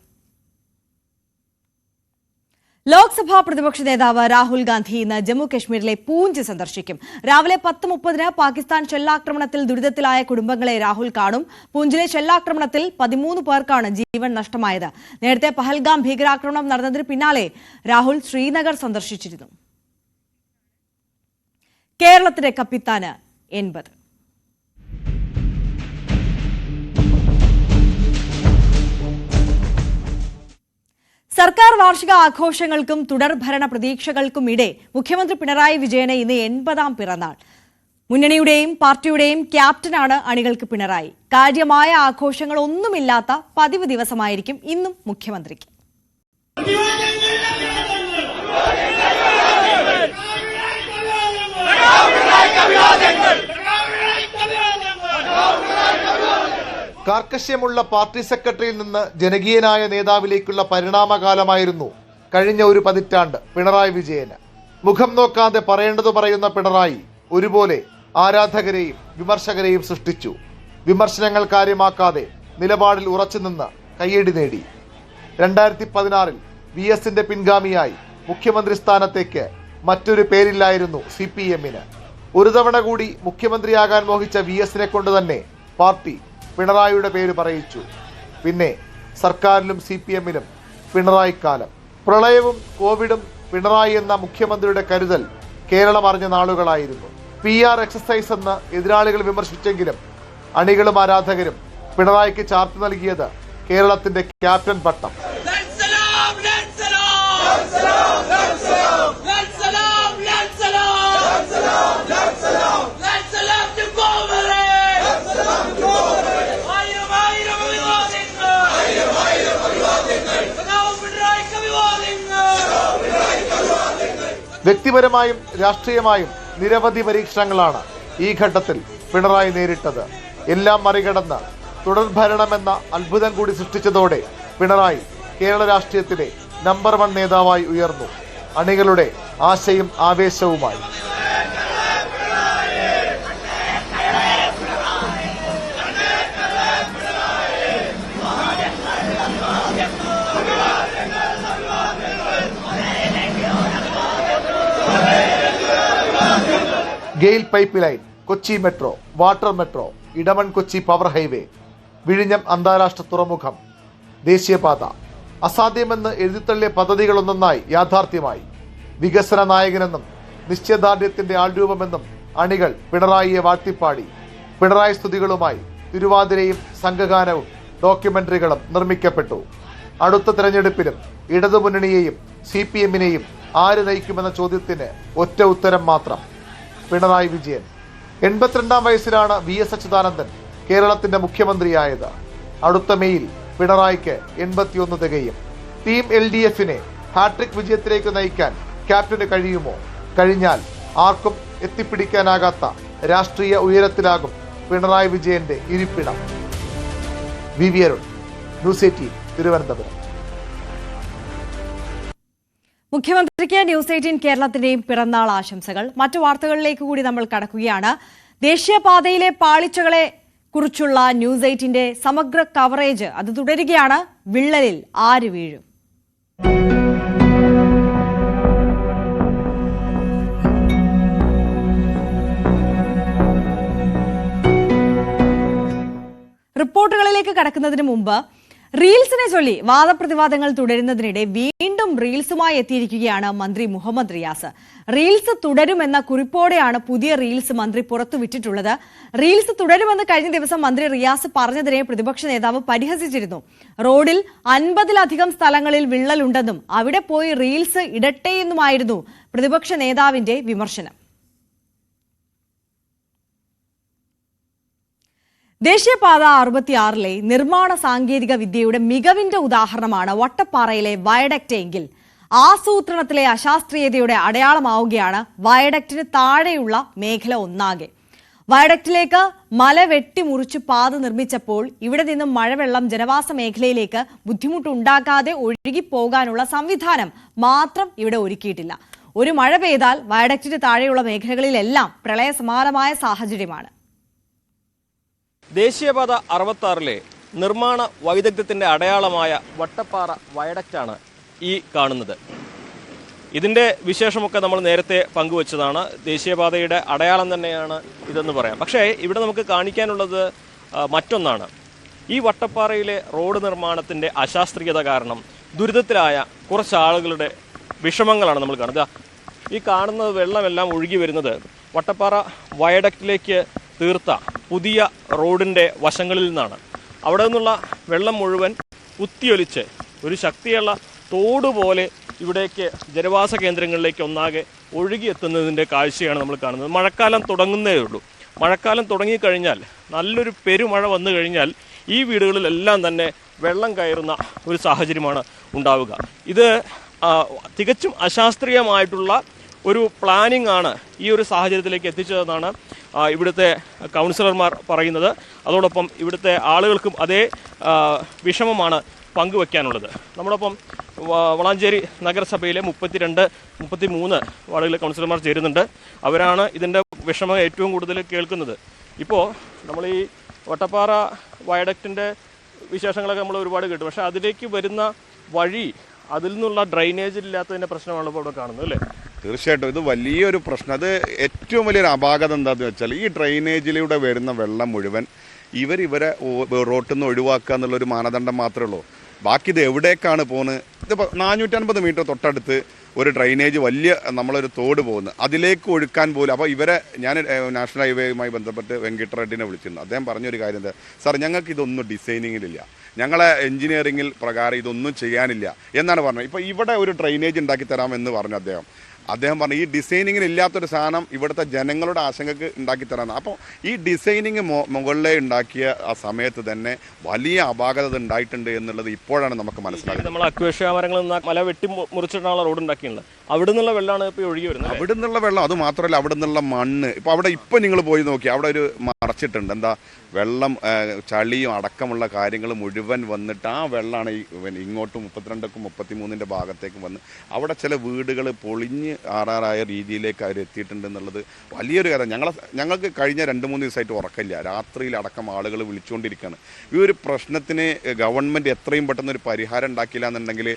ലോക്സഭാ പ്രതിപക്ഷ നേതാവ് രാഹുൽ ഗാന്ധി ഇന്ന് ജമ്മു കശ്മീരിലെ പൂഞ്ച് സന്ദർശിക്കും. രാവിലെ 10:30 പാകിസ്ഥാൻ ഷെല്ലാക്രമണത്തിൽ ദുരിതത്തിലായ കുടുംബങ്ങളെ രാഹുൽ കാണും. പൂഞ്ചിലെ ഷെല്ലാക്രമണത്തിൽ 13 പേർക്കാണ് ജീവൻ നഷ്ടമായത്. നേരത്തെ പഹൽഗാം ഭീകരാക്രമണം നടന്നതിന് പിന്നാലെ രാഹുൽ ശ്രീനഗർ സന്ദർശിച്ചിരുന്നു. കേരളത്തിലെ കപ്പിത്താന് 80. സർക്കാർ വാർഷിക ആഘോഷങ്ങൾക്കും തുടർഭരണ പ്രതീക്ഷകൾക്കുമിടെ മുഖ്യമന്ത്രി പിണറായി വിജയന് ഇന്ന് 80ാം പിറന്നാൾ. മുന്നണിയുടെയും പാർട്ടിയുടെയും ക്യാപ്റ്റനാണ് അണികൾക്ക് പിണറായി. കാര്യമായ ആഘോഷങ്ങളൊന്നുമില്ലാത്ത പതിവ് ദിവസമായിരിക്കും ഇന്നും മുഖ്യമന്ത്രിക്ക്. കാർക്കശ്യമുള്ള പാർട്ടി സെക്രട്ടറിയിൽ നിന്ന് ജനകീയനായ നേതാവിലേക്കുള്ള പരിണാമകാലമായിരുന്നു കഴിഞ്ഞ ഒരു പതിറ്റാണ്ട് പിണറായി വിജയന്. മുഖം നോക്കാതെ പറയേണ്ടത് പറയുന്ന പിണറായി ഒരുപോലെ ആരാധകരെയും വിമർശകരെയും സൃഷ്ടിച്ചു. വിമർശനങ്ങൾ കാര്യമാക്കാതെ നിലപാടിൽ ഉറച്ചുനിന്ന് കയ്യടി നേടി. 2016 VS-ന്റെ പിൻഗാമിയായി മുഖ്യമന്ത്രി സ്ഥാനത്തേക്ക് മറ്റൊരു പേരില്ലായിരുന്നു CPM-ന്. ഒരു തവണ കൂടി മുഖ്യമന്ത്രിയാകാൻ മോഹിച്ച VS-നെ കൊണ്ട് തന്നെ പാർട്ടി പിണറായിയുടെ പേര് പറയിച്ചു. പിന്നെ സർക്കാരിലും CPM-ലും പിണറായിക്കാലം. പ്രളയവും കോവിഡും പിണറായി എന്ന മുഖ്യമന്ത്രിയുടെ കരുതൽ കേരളം അറിഞ്ഞ നാളുകളായിരുന്നു. PR എക്സസൈസ് എന്ന് എതിരാളികൾ വിമർശിച്ചെങ്കിലും അണികളും ആരാധകരും പിണറായിക്ക് ചാർത്തി നൽകിയത് കേരളത്തിന്റെ ക്യാപ്റ്റൻ പട്ടം. വ്യക്തിപരമായും രാഷ്ട്രീയമായും നിരവധി പരീക്ഷണങ്ങളാണ് ഈ ഘട്ടത്തിൽ പിണറായി നേരിട്ടത്. എല്ലാം മറികടന്ന് തുടർഭരണമെന്ന അത്ഭുതം കൂടി സൃഷ്ടിച്ചതോടെ പിണറായി കേരള രാഷ്ട്രീയത്തിലെ നമ്പർ 1 നേതാവായി ഉയർന്നു, അണികളുടെ ആശയും ആവേശവുമായി. GAIL pipeline, Kochi metro, water metro, Edamon Kochi power highway, വിഴിഞ്ഞം അന്താരാഷ്ട്ര തുറമുഖം, ദേശീയപാത, അസാധ്യമെന്ന് എഴുതിത്തള്ളിയ പദ്ധതികളൊന്നൊന്നായി യാഥാർത്ഥ്യമായി. വികസന നായകനെന്നും നിശ്ചയദാർഢ്യത്തിന്റെ ആൾരൂപമെന്നും അണികൾ പിണറായിയെ വാഴ്ത്തിപ്പാടി. പിണറായി സ്തുതികളുമായി തിരുവാതിരയും സംഘഗാനവും ഡോക്യുമെന്ററികളും നിർമ്മിക്കപ്പെട്ടു. അടുത്ത തെരഞ്ഞെടുപ്പിലും ഇടതുമുന്നണിയെയും CPM-നെയും ആര് നയിക്കുമെന്ന ചോദ്യത്തിന് ഒറ്റ ഉത്തരം മാത്രം: പിണറായി വിജയൻ. 82ാം വയസ്സിലാണ് VS അച്യുതാനന്ദൻ കേരളത്തിന്റെ മുഖ്യമന്ത്രിയായത്. അടുത്ത മെയിൽ പിണറായിക്ക് 81 തികയും. ടീം LDF-നെ ഹാട്രിക് വിജയത്തിലേക്ക് നയിക്കാൻ ക്യാപ്റ്റന് കഴിയുമോ? കഴിഞ്ഞാൽ ആർക്കും എത്തിപ്പിടിക്കാനാകാത്ത രാഷ്ട്രീയ ഉയരത്തിലാകും പിണറായി വിജയന്റെ ഇരിപ്പിടം. VV Arun, news 18, Thiruvananthapuram. മുഖ്യമന്ത്രിക്ക് ന്യൂസ് 18 കേരളത്തിന്റെയും പിറന്നാൾ ആശംസകൾ. മറ്റു വാർത്തകളിലേക്ക് കൂടി നമ്മൾ കടക്കുകയാണ്. ദേശീയപാതയിലെ പാളിച്ചകളെ കുറിച്ചുള്ള ന്യൂസ് 18ന്റെ സമഗ്ര കവറേജ് അത് തുടരുകയാണ്. വിള്ളലിൽ ആര് വീഴും? റിപ്പോർട്ടുകളിലേക്ക് കടക്കുന്നതിന് മുമ്പ് റീൽസിനെ ചൊല്ലി വാദപ്രതിവാദങ്ങൾ തുടരുന്നതിനിടെ വീണ്ടും റീൽസുമായി എത്തിയിരിക്കുകയാണ് മന്ത്രി മുഹമ്മദ് റിയാസ്. റീൽസ് തുടരുമെന്ന കുറിപ്പോടെയാണ് പുതിയ റീൽസ് മന്ത്രി പുറത്തുവിട്ടിട്ടുള്ളത്. റീൽസ് തുടരുമെന്ന് കഴിഞ്ഞ ദിവസം മന്ത്രി റിയാസ് പറഞ്ഞതിനെ പ്രതിപക്ഷ നേതാവ് പരിഹസിച്ചിരുന്നു. റോഡിൽ 50-ലധികം സ്ഥലങ്ങളിൽ വിള്ളലുണ്ടെന്നും അവിടെ പോയി റീൽസ് ഇടട്ടെയെന്നുമായിരുന്നു പ്രതിപക്ഷ നേതാവിന്റെ വിമർശനം. ദേശീയപാത 66-ലെ നിർമ്മാണ സാങ്കേതിക വിദ്യയുടെ മികവിന്റെ ഉദാഹരണമാണ് വട്ടപ്പാറയിലെ വയഡക്റ്റ് എങ്കിൽ ആസൂത്രണത്തിലെ അശാസ്ത്രീയതയുടെ അടയാളമാവുകയാണ് വയഡക്റ്റിന് താഴെയുള്ള മേഖല ഒന്നാകെ. വയഡക്റ്റിലേക്ക് മല വെട്ടിമുറിച്ച് പാത നിർമ്മിച്ചപ്പോൾ ഇവിടെ നിന്നും മഴവെള്ളം ജനവാസ മേഖലയിലേക്ക് ബുദ്ധിമുട്ടുണ്ടാക്കാതെ ഒഴുകിപ്പോകാനുള്ള സംവിധാനം മാത്രം ഇവിടെ ഒരുക്കിയിട്ടില്ല. ഒരു മഴ പെയ്താൽ വയഡക്റ്റിന് താഴെയുള്ള മേഖലകളിലെല്ലാം പ്രളയസമാനമായ സാഹചര്യമാണ്. ദേശീയപാത 66-ലെ നിർമ്മാണ വൈദഗ്ധ്യത്തിന്റെ അടയാളമായ വട്ടപ്പാറ വയഡക്റ്റാണ് ഈ കാണുന്നത്. ഇതിന്റെ വിശേഷമൊക്കെ നമ്മൾ നേരത്തെ പങ്കുവച്ചതാണ്. ദേശീയപാതയുടെ അടയാളം തന്നെയാണ് ഇതെന്ന് പറയാം. പക്ഷേ ഇവിടെ നമുക്ക് കാണിക്കാനുള്ളത് മറ്റൊന്നാണ്. ഈ വട്ടപ്പാറയിലെ റോഡ് നിർമ്മാണത്തിന്റെ അശാസ്ത്രീയത കാരണം ദുരിതത്തിലായ കുറച്ച് ആളുകളുടെ വിഷമങ്ങളാണ് നമ്മൾ കാണുന്നത്. ഈ കാണുന്നത് വെള്ളമെല്ലാം ഒഴുകി വരുന്നത് വട്ടപ്പാറ വയഡക്റ്റിലേക്ക് തീർത്ത പുതിയ റോഡിൻ്റെ വശങ്ങളിൽ നിന്നാണ്. അവിടെ നിന്നുള്ള വെള്ളം മുഴുവൻ കുത്തിയൊലിച്ച് ഒരു ശക്തിയുള്ള തോട് പോലെ ഇവിടേക്ക് ജനവാസ കേന്ദ്രങ്ങളിലേക്ക് ഒന്നാകെ ഒഴുകിയെത്തുന്നതിൻ്റെ കാഴ്ചയാണ് നമ്മൾ കാണുന്നത്. മഴക്കാലം തുടങ്ങുന്നേ ഉള്ളൂ. മഴക്കാലം തുടങ്ങിക്കഴിഞ്ഞാൽ, നല്ലൊരു പെരുമഴ വന്നു കഴിഞ്ഞാൽ ഈ വീടുകളിലെല്ലാം തന്നെ വെള്ളം കയറുന്ന ഒരു സാഹചര്യമാണ് ഉണ്ടാവുക. ഇത് തികച്ചും അശാസ്ത്രീയമായിട്ടുള്ള ഒരു പ്ലാനിംഗ് ആണ് ഈ ഒരു സാഹചര്യത്തിലേക്ക് എത്തിച്ചതെന്നാണ് ഇവിടുത്തെ കൗൺസിലർമാർ പറയുന്നത്. അതോടൊപ്പം ഇവിടുത്തെ ആളുകൾക്കും അതേ വിഷമമാണ് പങ്കുവയ്ക്കാനുള്ളത്. നമ്മോടൊപ്പം വളാഞ്ചേരി നഗരസഭയിലെ 33 വാർഡുകളിലെ കൗൺസിലർമാർ ചേരുന്നുണ്ട്. അവരാണ് ഇതിൻ്റെ വിഷമം ഏറ്റവും കൂടുതൽ കേൾക്കുന്നത്. ഇപ്പോൾ നമ്മൾ ഈ വട്ടപ്പാറ വയഡക്റ്റിൻ്റെ വിശേഷങ്ങളൊക്കെ നമ്മൾ ഒരുപാട് കേട്ടു. പക്ഷേ അതിലേക്ക് വരുന്ന വഴി, അതിൽ നിന്നുള്ള ഡ്രൈനേജ് ഇല്ലാത്തതിൻ്റെ പ്രശ്നമാണ് ഇപ്പോൾ ഇവിടെ കാണുന്നത്, അല്ലേ? തീർച്ചയായിട്ടും ഇത് വലിയൊരു പ്രശ്നം. അത് ഏറ്റവും വലിയൊരു അപാകത എന്താണെന്ന് വെച്ചാൽ, ഈ ഡ്രൈനേജിലൂടെ വരുന്ന വെള്ളം മുഴുവൻ ഇവരെ റോട്ടിൽ നിന്ന് ഒഴിവാക്കുക എന്നുള്ളൊരു മാനദണ്ഡം മാത്രമേ ഉള്ളൂ. ബാക്കി ഇത് എവിടേക്കാണ് പോകുന്നത്? ഇതിപ്പോൾ 450 മീറ്റർ തൊട്ടടുത്ത് ഒരു ഡ്രൈനേജ് വലിയ നമ്മളൊരു തോട് പോകുന്നത്, അതിലേക്ക് ഒഴുക്കാൻ പോലും. അപ്പോൾ ഞാൻ നാഷണൽ ഹൈവേയുമായി ബന്ധപ്പെട്ട് വെങ്കിട്ടറെഡ്ഡിനെ വിളിച്ചിരുന്നു. അദ്ദേഹം പറഞ്ഞൊരു കാര്യം എന്താ, സാർ ഞങ്ങൾക്ക് ഇതൊന്നും ഡിസൈനിങ്ങിലില്ല, ഞങ്ങളെ എഞ്ചിനീയറിങ്ങിൽ പ്രകാരം ഇതൊന്നും ചെയ്യാനില്ല എന്നാണ് പറഞ്ഞത്. ഇപ്പോൾ ഇവിടെ ഒരു ഡ്രൈനേജ് ഉണ്ടാക്കി തരാമെന്ന് പറഞ്ഞു അദ്ദേഹം പറഞ്ഞു, ഈ ഡിസൈനിങ്ങിന് ഇല്ലാത്തൊരു സാധനം ഇവിടുത്തെ ജനങ്ങളുടെ ആശങ്കക്ക് ഉണ്ടാക്കി തരാമെന്ന്. അപ്പോൾ ഈ ഡിസൈനിങ് മുകളിലെ ഉണ്ടാക്കിയ ആ സമയത്ത് തന്നെ വലിയ അപാകത ഉണ്ടായിട്ടുണ്ട് എന്നുള്ളത് ഇപ്പോഴാണ് നമുക്ക് മനസ്സിലാക്കുന്നത്. നമ്മൾ അക്വേഷ്യ മരങ്ങളിൽ നിന്ന് മല വെട്ടി മുറിച്ചിട്ടാണ് റോഡ് ഉണ്ടാക്കിയുള്ളത്. അവിടെ നിന്നുള്ള വെള്ളമാണ് ഇപ്പോൾ ഒഴുകി വരുന്നത്. അവിടെ നിന്നുള്ള വെള്ളം, അത് മാത്രമല്ല അവിടെ നിന്നുള്ള മണ്ണ്. ഇപ്പോൾ നിങ്ങൾ പോയി നോക്കി, അവിടെ ഒരു മറച്ചിട്ടുണ്ട്. എന്താ, വെള്ളം ചളിയും അടക്കമുള്ള കാര്യങ്ങൾ മുഴുവൻ വന്നിട്ട് ആ വെള്ളമാണ് ഇങ്ങോട്ടും 32ക്കും 33ൻ്റെ ഭാഗത്തേക്കും വന്ന് അവിടെ ചില വീടുകൾ പൊളിഞ്ഞ് ആറാറായ രീതിയിലേക്ക് അവർ എത്തിയിട്ടുണ്ട് എന്നുള്ളത് വലിയൊരു കാര്യം. ഞങ്ങൾക്ക് കഴിഞ്ഞ 2-3 ദിവസമായിട്ട് ഉറക്കമില്ല. രാത്രിയിലടക്കം ആളുകൾ വിളിച്ചുകൊണ്ടിരിക്കുകയാണ്. ഈ ഒരു പ്രശ്നത്തിന് ഗവൺമെൻറ് എത്രയും പെട്ടെന്ന് ഒരു പരിഹാരം ഉണ്ടാക്കില്ല എന്നുണ്ടെങ്കിൽ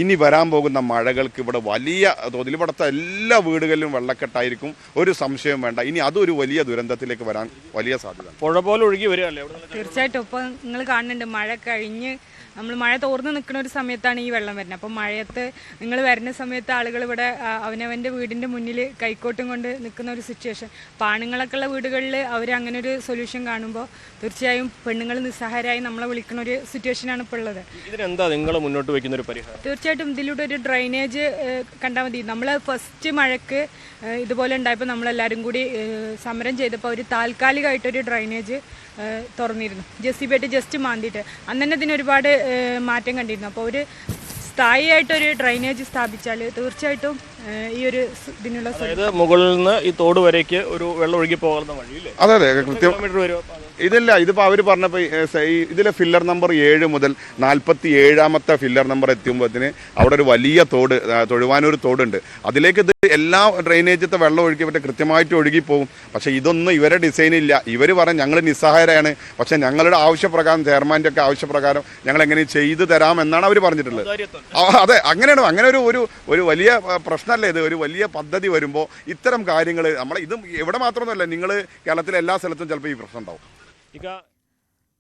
ഇനി വരാൻ പോകുന്ന മഴകൾക്ക് ഇവിടെ വലിയ തോതിൽ ഇവിടുത്തെ എല്ലാ വീടുകളിലും വെള്ളക്കെട്ടായിരിക്കും, ഒരു സംശയം വേണ്ട. ഇനി അതൊരു വലിയ ദുരന്തത്തിലേക്ക് വരാൻ വലിയ സാധ്യത. പുഴ പോലെ ഒഴുകി വരികയല്ലേ? തീർച്ചയായിട്ടും. ഇപ്പോൾ നിങ്ങൾ കാണുന്നുണ്ട്, മഴ കഴിഞ്ഞ് നമ്മൾ മഴ തോർന്ന് നിൽക്കുന്ന ഒരു സമയത്താണ് ഈ വെള്ളം വരുന്നത്. അപ്പോൾ മഴയത്ത് നിങ്ങൾ വരുന്ന സമയത്ത് ആളുകൾ ഇവിടെ അവനവൻ്റെ വീടിൻ്റെ മുന്നിൽ കൈക്കോട്ടും കൊണ്ട് നിൽക്കുന്ന ഒരു സിറ്റുവേഷൻ. അപ്പോൾ ആണുങ്ങളൊക്കെ ഉള്ള വീടുകളിൽ അവർ അങ്ങനെ ഒരു സൊല്യൂഷൻ കാണുമ്പോൾ തീർച്ചയായും പെണ്ണുങ്ങൾ നിസ്സഹായരായി നമ്മളെ വിളിക്കുന്ന ഒരു സിറ്റുവേഷനാണ് ഇപ്പോൾ ഉള്ളത്. ഇതിനെന്താ നിങ്ങൾ മുന്നോട്ട് വയ്ക്കുന്ന ഒരു പരിഹാരം? തീർച്ചയായിട്ടും ഇതിലൂടെ ഒരു ഡ്രൈനേജ് കണ്ടാൽ മതി. നമ്മൾ ഫസ്റ്റ് മഴയ്ക്ക് ഇതുപോലെ ഉണ്ടായപ്പോൾ നമ്മളെല്ലാവരും കൂടി സമരം ചെയ്തപ്പോൾ ഒരു താൽക്കാലികമായിട്ടൊരു ഡ്രൈനേജ് തുറന്നിരുന്നു, JCB ആയിട്ട് ജസ്റ്റ് മാന്തിയിട്ട്. അന്ന് തന്നെ ഇതിന് ഒരുപാട് മാറ്റം കണ്ടിരുന്നു. അപ്പോൾ ഒരു സ്ഥായിയായിട്ടൊരു ഡ്രൈനേജ് സ്ഥാപിച്ചാൽ തീർച്ചയായിട്ടും ഈ ഒരു ഇതിനുള്ള മുകളിൽ നിന്ന് ഈ തോട് വരേക്ക് ഒരു വെള്ളം ഒഴുകി പോകുന്ന വഴിയില്ലേ? അതെ അതെ, കൃത്യം. ഇതില്ല, ഇതിപ്പോൾ അവർ പറഞ്ഞപ്പോൾ ഇതിലെ ഫില്ലർ നമ്പർ 7 മുതൽ 47ാമത്തെ ഫില്ലർ നമ്പർ എത്തുമ്പോഴത്തിന് അവിടെ ഒരു വലിയ തോട്, തൊഴുവാനൂർ തോടുണ്ട്. അതിലേക്ക് ഇത് എല്ലാ ഡ്രെയിനേജത്തെ വെള്ളം ഒഴുക്കി പറ്റും, കൃത്യമായിട്ട് ഒഴുകിപ്പോകും. പക്ഷേ ഇതൊന്നും ഇവരെ ഡിസൈനില്ല. ഇവർ പറഞ്ഞ് ഞങ്ങൾ നിസ്സഹായരാണ്, പക്ഷേ ഞങ്ങളുടെ ആവശ്യപ്രകാരം, ചെയർമാൻ്റെ ഒക്കെ ആവശ്യപ്രകാരം ഞങ്ങൾ എങ്ങനെ ചെയ്തു തരാം എന്നാണ് അവർ പറഞ്ഞിട്ടുള്ളത്. അതെ, അങ്ങനെയാണ്. അങ്ങനെ ഒരു വലിയ പ്രശ്നമല്ലേ ഇത്? ഒരു വലിയ പദ്ധതി വരുമ്പോൾ ഇത്തരം കാര്യങ്ങൾ ഇതും ഇവിടെ മാത്രമൊന്നുമല്ല, നിങ്ങൾ കേരളത്തിലെ എല്ലാ സ്ഥലത്തും ചിലപ്പോൾ ഈ പ്രശ്നം ഉണ്ടാവും.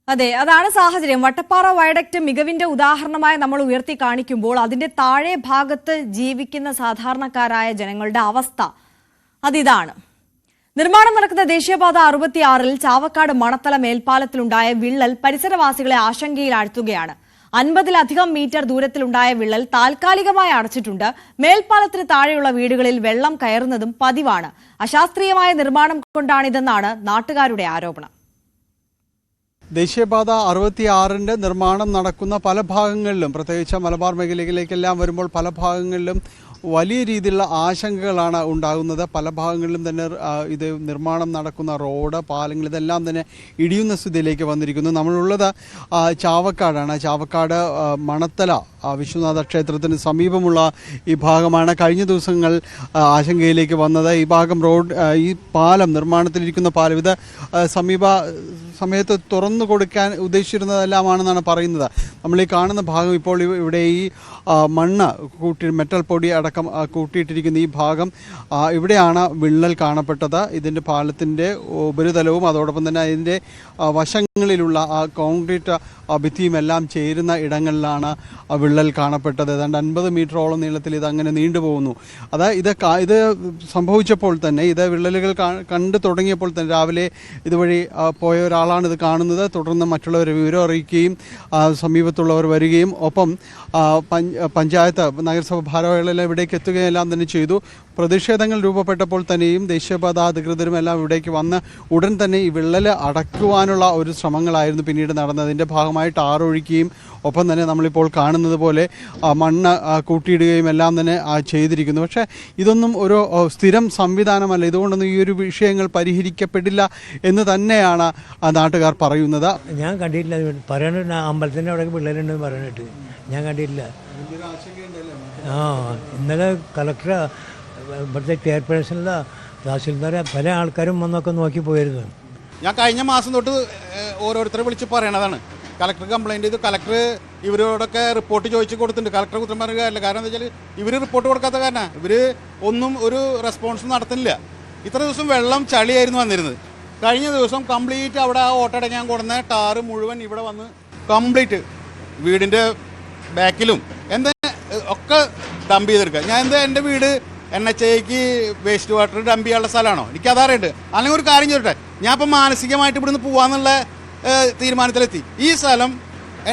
അതെ, അതാണ് സാഹചര്യം. വട്ടപ്പാറ വയഡക്റ്റ് മികവിന്റെ ഉദാഹരണമായി നമ്മൾ ഉയർത്തി കാണിക്കുമ്പോൾ അതിന്റെ താഴെ ഭാഗത്ത് ജീവിക്കുന്ന സാധാരണക്കാരായ ജനങ്ങളുടെ അവസ്ഥ അതിതാണ്. നിർമ്മാണം നടക്കുന്ന ദേശീയപാത 66-ൽ ചാവക്കാട് മണത്തല മേൽപ്പാലത്തിലുണ്ടായ വിള്ളൽ പരിസരവാസികളെ ആശങ്കയിലാഴ്ത്തുകയാണ്. 50-ലധികം മീറ്റർ ദൂരത്തിലുണ്ടായ വിള്ളൽ താൽക്കാലികമായി അടച്ചിട്ടുണ്ട്. മേൽപ്പാലത്തിന് താഴെയുള്ള വീടുകളിൽ വെള്ളം കയറുന്നതും പതിവാണ്. അശാസ്ത്രീയമായ നിർമ്മാണം കൊണ്ടാണിതെന്നാണ് നാട്ടുകാരുടെ ആരോപണം. ദേശീയപാത 66ന്റെ നിർമ്മാണം നടക്കുന്ന പല ഭാഗങ്ങളിലും, പ്രത്യേകിച്ച് മലബാർ മേഖലയിലേക്കെല്ലാം വരുമ്പോൾ പല ഭാഗങ്ങളിലും വലിയ രീതിയിലുള്ള ആശങ്കകളാണ് ഉണ്ടാകുന്നത്. പല ഭാഗങ്ങളിലും തന്നെ ഇത് നിർമ്മാണം നടക്കുന്ന റോഡ്, പാലങ്ങൾ ഇതെല്ലാം തന്നെ ഇടിയുന്ന സ്ഥിതിയിലേക്ക് വന്നിരിക്കുന്നു. നമ്മളുള്ളത് ചാവക്കാടാണ്. ചാവക്കാട് മണത്തല വിശ്വനാഥ ക്ഷേത്രത്തിന് സമീപമുള്ള ഈ ഭാഗമാണ്. കഴിഞ്ഞ ദിവസങ്ങൾ ആശങ്കയിലേക്ക് വന്നത് ഈ ഭാഗം റോഡ്, ഈ പാലം, നിർമ്മാണത്തിലിരിക്കുന്ന പാലം, ഇത് സമയത്ത് തുറന്നു കൊടുക്കാൻ ഉദ്ദേശിച്ചിരുന്നതെല്ലാമാണെന്നാണ് പറയുന്നത്. നമ്മൾ ഈ കാണുന്ന ഭാഗം ഇപ്പോൾ ഇവിടെ ഈ മണ്ണ് മെറ്റൽ പൊടി അടക്കം കൂട്ടിയിട്ടിരിക്കുന്ന ഈ ഭാഗം, ഇവിടെയാണ് വിള്ളൽ കാണപ്പെട്ടത്. ഇതിൻ്റെ പാലത്തിൻ്റെ ഉപരിതലവും അതോടൊപ്പം തന്നെ അതിൻ്റെ വശങ്ങളിലുള്ള ആ കോൺക്രീറ്റ് ഭിത്തിയും എല്ലാം ചേരുന്ന ഇടങ്ങളിലാണ് വിള്ളൽ കാണപ്പെട്ടത്. ഏതാണ്ട് 50 മീറ്ററോളം നീളത്തിൽ ഇത് അങ്ങനെ നീണ്ടുപോകുന്നു. ഇത് സംഭവിച്ചപ്പോൾ തന്നെ ഇത് വിള്ളലുകൾ കണ്ടു തുടങ്ങിയപ്പോൾ തന്നെ രാവിലെ ഇതുവഴി പോയ ഒരാളാണ് ഇത് കാണുന്നത്. തുടർന്ന് മറ്റുള്ളവരെ വിവരം അറിയിക്കുകയും സമീപത്തുള്ളവർ വരികയും ഒപ്പം പഞ്ചായത്ത് നഗരസഭ ഭാരവാഹികളെല്ലാം ഇവിടേക്ക് എത്തുകയും എല്ലാം തന്നെ ചെയ്തു. പ്രതിഷേധങ്ങൾ രൂപപ്പെട്ടപ്പോൾ തന്നെയും ദേശീയപാത അധികൃതരും എല്ലാം ഇവിടേക്ക് വന്ന് ഉടൻ തന്നെ ഈ വിള്ളൽ അടക്കുവാനുള്ള ഒരു ശ്രമങ്ങളായിരുന്നു പിന്നീട് നടന്നത്. അതിൻ്റെ ഭാഗമായിട്ട് ആറൊഴിക്കുകയും ഒപ്പം തന്നെ നമ്മളിപ്പോൾ കാണുന്നത് പോലെ മണ്ണ് കൂട്ടിയിടുകയും എല്ലാം തന്നെ ചെയ്തിരിക്കുന്നു. പക്ഷേ ഇതൊന്നും ഒരു സ്ഥിരം സംവിധാനമല്ല. ഇതുകൊണ്ടൊന്നും ഈ ഒരു വിഷയങ്ങൾ പരിഹരിക്കപ്പെടില്ല എന്ന് തന്നെയാണ് നാട്ടുകാർ പറയുന്നത്. ഞാൻ കണ്ടിട്ടില്ല, പറയണ അമ്പലത്തിൻ്റെ അവിടെ വിള്ളലുണ്ടെന്ന് പറയാനായിട്ട് ഞാൻ കണ്ടിട്ടില്ല. ഇന്നലെ കളക്ടർ ഇവിടുത്തെ ചെയർപേഴ്സണിലെ തഹസിൽദാരെ പല ആൾക്കാരും വന്നൊക്കെ നോക്കി പോയിരുന്നു. ഞാൻ കഴിഞ്ഞ മാസം തൊട്ട് ഓരോരുത്തരെ വിളിച്ച് പറയണതാണ്. കളക്ടർ കംപ്ലൈൻറ്റ് ചെയ്തു. കളക്ടർ ഇവരോടൊക്കെ റിപ്പോർട്ട് ചോദിച്ച് കൊടുത്തിട്ടുണ്ട്. കളക്ടർ കുറ്റം പറയുകയല്ല. കാരണം എന്താ വെച്ചാൽ ഇവർ റിപ്പോർട്ട് കൊടുക്കാത്ത കാരണം ഇവർ ഒന്നും ഒരു റെസ്പോൺസ് നടത്തുന്നില്ല. ഇത്ര ദിവസം വെള്ളം ചളിയായിരുന്നു വന്നിരുന്നത്. കഴിഞ്ഞ ദിവസം കംപ്ലീറ്റ് അവിടെ ആ ഓട്ടടങ്ങാൻ കൊടുന്ന ടാറ് മുഴുവൻ ഇവിടെ വന്ന് കംപ്ലീറ്റ് വീടിൻ്റെ ബാക്കിലും എന്താ ഒക്കെ ഡംപ് ചെയ്തെടുക്കുക. ഞാൻ എന്താ എൻ്റെ വീട് NHAക്ക് വേസ്റ്റ് വാട്ടർ ഡംപ് ചെയ്യാനുള്ള സ്ഥലമാണോ? എനിക്കതറിയുണ്ട്. അല്ലെങ്കിൽ ഒരു കാര്യം ചോദിട്ടെ, ഞാൻ ഇപ്പം മാനസികമായിട്ട് ഇവിടുന്ന് പോകാമെന്നുള്ള തീരുമാനത്തിലെത്തി. ഈ സ്ഥലം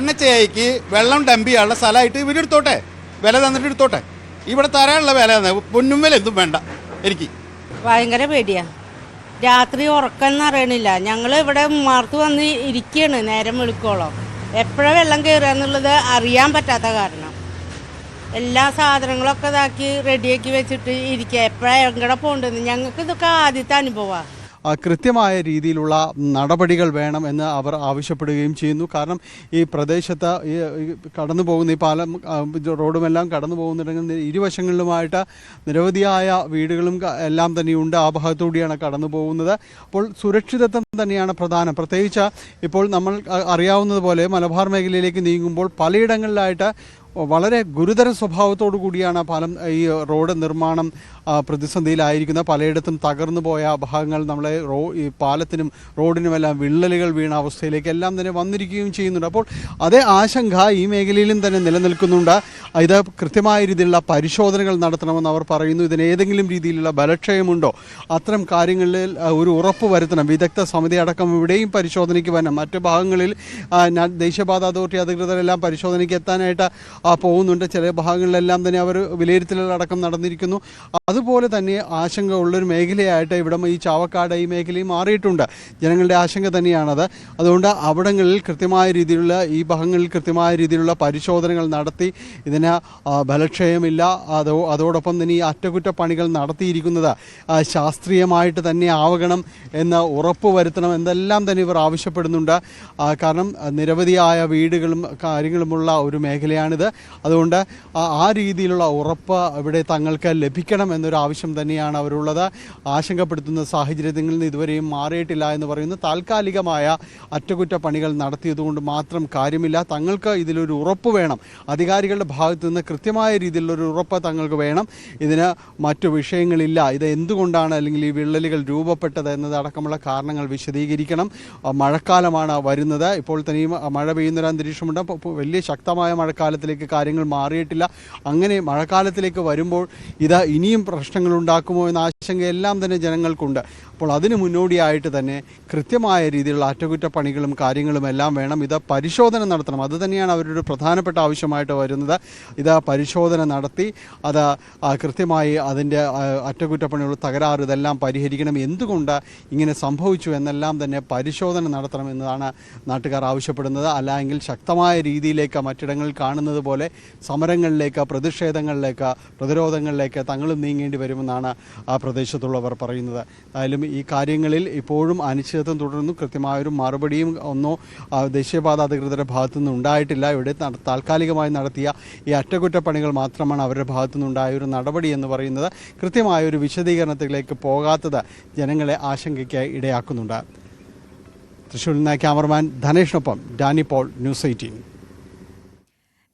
NHAക്ക് വെള്ളം ഡംപ് ചെയ്യാനുള്ള സ്ഥലമായിട്ട് ഇവരെടുത്തോട്ടെ, വില തന്നിട്ട് എടുത്തോട്ടെ. ഇവിടെ തരാനുള്ള വില തന്നെ, പൊന്നും വില എന്തും വേണ്ട. എനിക്ക് ഭയങ്കര പേടിയാ. രാത്രി ഉറക്കമെന്ന് അറിയണില്ല. ഞങ്ങൾ ഇവിടെ മാർത്ത് വന്ന് ഇരിക്കുകയാണ് നേരം വെളുക്കോളം. എപ്പോഴാണ് വെള്ളം കയറുക എന്നുള്ളത് അറിയാൻ പറ്റാത്ത കാരണം എല്ലാ സാധനങ്ങളൊക്കെ ഇതാക്കി റെഡിയാക്കി വെച്ചിട്ട് ഇരിക്കുക. എപ്പോഴാണ് എങ്ങടെ പോകേണ്ടത്? ഞങ്ങൾക്ക് ഇതൊക്കെ ആദ്യത്തെ അനുഭവമാണ്. കൃത്യമായ രീതിയിലുള്ള നടപടികൾ വേണം എന്ന് അവർ ആവശ്യപ്പെടുകയും ചെയ്യുന്നു. കാരണം ഈ പ്രദേശത്ത് ഈ കടന്നു പോകുന്ന ഈ പാലം റോഡുമെല്ലാം കടന്നു പോകുന്നുണ്ടെങ്കിൽ ഇരുവശങ്ങളിലുമായിട്ട് നിരവധിയായ വീടുകളും എല്ലാം തന്നെയുണ്ട്. ആ ഭാഗത്തുകൂടിയാണ് കടന്നു പോകുന്നത്. അപ്പോൾ സുരക്ഷിതത്വം തന്നെയാണ് പ്രധാനം. പ്രത്യേകിച്ച് ഇപ്പോൾ നമ്മൾ അറിയാവുന്നതുപോലെ മലബാർ മേഖലയിലേക്ക് നീങ്ങുമ്പോൾ പലയിടങ്ങളിലായിട്ട് വളരെ ഗുരുതര സ്വഭാവത്തോടു കൂടിയാണ് പാലം ഈ റോഡ് നിർമ്മാണം പ്രതിസന്ധിയിലായിരിക്കുന്നത്. പലയിടത്തും തകർന്നു പോയ ഭാഗങ്ങൾ നമ്മളെ ഈ പാലത്തിനും റോഡിനുമെല്ലാം വിള്ളലുകൾ വീണ അവസ്ഥയിലേക്ക് എല്ലാം തന്നെ വന്നിരിക്കുകയും ചെയ്യുന്നുണ്ട്. അപ്പോൾ അതേ ആശങ്ക ഈ മേഖലയിലും തന്നെ നിലനിൽക്കുന്നുണ്ട്. ഇത് കൃത്യമായ രീതിയിലുള്ള പരിശോധനകൾ നടത്തണമെന്ന് അവർ പറയുന്നു. ഇതിന് ഏതെങ്കിലും രീതിയിലുള്ള ബലക്ഷയമുണ്ടോ, അത്തരം കാര്യങ്ങളിൽ ഒരു ഉറപ്പ് വരുത്തണം. വിദഗ്ധ സമിതി അടക്കം ഇവിടെയും പരിശോധനയ്ക്ക് വരണം. മറ്റു ഭാഗങ്ങളിൽ ദേശീയപാത അതോറിറ്റി അധികൃതരെല്ലാം പരിശോധനയ്ക്ക് എത്താനായിട്ട് പോകുന്നുണ്ട്. ചില ഭാഗങ്ങളിലെല്ലാം തന്നെ അവർ വിലയിരുത്തലടക്കം നടന്നിരിക്കുന്നു. അതുപോലെ തന്നെ ആശങ്ക ഉള്ളൊരു മേഖലയായിട്ട് ഇവിടെ ഈ ചാവക്കാട് ഈ മേഖലയും മാറിയിട്ടുണ്ട്. ജനങ്ങളുടെ ആശങ്ക തന്നെയാണത്. അതുകൊണ്ട് അവിടങ്ങളിൽ കൃത്യമായ രീതിയിലുള്ള ഈ ഭാഗങ്ങളിൽ കൃത്യമായ രീതിയിലുള്ള പരിശോധനകൾ നടത്തി ഇതിന് ബലക്ഷയമില്ല, അതോടൊപ്പം തന്നെ ഈ അറ്റകുറ്റപ്പണികൾ നടത്തിയിരിക്കുന്നത് ശാസ്ത്രീയമായിട്ട് തന്നെ ആവണം എന്ന് ഉറപ്പ് വരുത്തണം എന്നെല്ലാം തന്നെ ഇവർ ആവശ്യപ്പെടുന്നുണ്ട്. കാരണം നിരവധിയായ വീടുകളും കാര്യങ്ങളുമുള്ള ഒരു മേഖലയാണിത്. അതുകൊണ്ട് ആ രീതിയിലുള്ള ഉറപ്പ് ഇവിടെ തങ്ങൾക്ക് ലഭിക്കണം എന്നൊരു ആവശ്യം തന്നെയാണ് അവരുള്ളത്. ആശങ്കപ്പെടുത്തുന്ന സാഹചര്യത്തിൽ നിന്ന് ഇതുവരെയും മാറിയിട്ടില്ല എന്ന് പറയുന്നു. താൽക്കാലികമായ അറ്റകുറ്റപ്പണികൾ നടത്തിയതുകൊണ്ട് മാത്രം കാര്യമില്ല. തങ്ങൾക്ക് ഇതിലൊരു ഉറപ്പ് വേണം. അധികാരികളുടെ ഭാഗത്തു നിന്ന് കൃത്യമായ രീതിയിലുള്ളൊരു ഉറപ്പ് തങ്ങൾക്ക് വേണം. ഇതിന് മറ്റു വിഷയങ്ങളില്ല. ഇത് എന്തുകൊണ്ടാണ് അല്ലെങ്കിൽ ഈ വിള്ളലുകൾ രൂപപ്പെട്ടത് എന്നതടക്കമുള്ള കാരണങ്ങൾ വിശദീകരിക്കണം. മഴക്കാലമാണ് വരുന്നത്. ഇപ്പോൾ തന്നെയും മഴ പെയ്യുന്നൊരു അന്തരീക്ഷമുണ്ട്. വലിയ ശക്തമായ മഴക്കാലത്തിലേക്ക് കാര്യങ്ങൾ മാറിയിട്ടില്ല. അങ്ങനെ മഴക്കാലത്തിലേക്ക് വരുമ്പോൾ ഇത് ഇനിയും പ്രശ്നങ്ങളുണ്ടാക്കുമോ എന്ന ആശങ്കയെല്ലാം തന്നെ ജനങ്ങൾക്കുണ്ട്. അപ്പോൾ അതിന് മുന്നോടിയായിട്ട് തന്നെ കൃത്യമായ രീതിയിലുള്ള അറ്റകുറ്റപ്പണികളും കാര്യങ്ങളും എല്ലാം വേണം. ഇത് പരിശോധന നടത്തണം. അത് തന്നെയാണ് അവരുടെ പ്രധാനപ്പെട്ട ആവശ്യമായിട്ട് വരുന്നത്. ഇത് പരിശോധന നടത്തി അത് കൃത്യമായി അതിൻ്റെ അറ്റകുറ്റപ്പണികൾ തകരാറ് ഇതെല്ലാം പരിഹരിക്കണം. എന്തുകൊണ്ട് ഇങ്ങനെ സംഭവിച്ചു എന്നെല്ലാം തന്നെ പരിശോധന നടത്തണം എന്നതാണ് നാട്ടുകാർ ആവശ്യപ്പെടുന്നത്. അല്ലെങ്കിൽ ശക്തമായ രീതിയിലേക്ക് മറ്റിടങ്ങളിൽ കാണുന്നത് പോലെ സമരങ്ങളിലേക്ക്, പ്രതിഷേധങ്ങളിലേക്ക്, പ്രതിരോധങ്ങളിലേക്ക് തങ്ങളും നീങ്ങേണ്ടി വരുമെന്നാണ് ആ പ്രദേശത്തുള്ളവർ പറയുന്നത്. എന്തായാലും ഈ കാര്യങ്ങളിൽ ഇപ്പോഴും അനിശ്ചിതത്വം തുടരുന്നു. കൃത്യമായൊരു മറുപടിയും ഒന്നോ ദേശീയപാത അധികൃതരുടെ ഭാഗത്തു നിന്ന് ഉണ്ടായിട്ടില്ല. ഇവിടെ താൽക്കാലികമായി നടത്തിയ ഈ അറ്റകുറ്റപ്പണികൾ മാത്രമാണ് അവരുടെ ഭാഗത്തു നിന്നുണ്ടായ ഒരു നടപടി എന്ന് പറയുന്നത്. കൃത്യമായൊരു വിശദീകരണത്തിലേക്ക് പോകാത്തത് ജനങ്ങളെ ആശങ്കയ്ക്ക് ഇടയാക്കുന്നുണ്ട്. തൃശ്ശൂരിൽ നിന്ന് ക്യാമറമാൻ ധനേഷിനൊപ്പം ഡാനി പോൾ, ന്യൂസ് 18.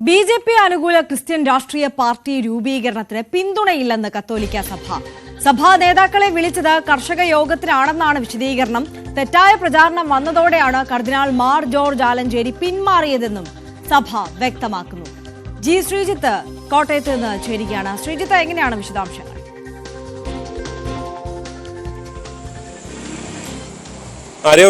BJP അനുകൂല ക്രിസ്ത്യൻ രാഷ്ട്രീയ പാർട്ടി രൂപീകരണത്തിന് പിന്തുണയില്ലെന്ന് കത്തോലിക്ക സഭ. സഭാ നേതാക്കളെ വിളിച്ചത് കർഷക യോഗത്തിനാണെന്നാണ് വിശദീകരണം. തെറ്റായ പ്രചാരണം വന്നതോടെയാണ് കർദിനാൾ മാർ ജോർജ് ആലഞ്ചേരി പിന്മാറിയതെന്നും സഭ വ്യക്തമാക്കുന്നു. ജി ശ്രീജിത്ത് കോട്ടയത്ത് നിന്ന് ചേരുകയാണ്. ശ്രീജിത്ത്, എങ്ങനെയാണ് വിശദാംശങ്ങൾ?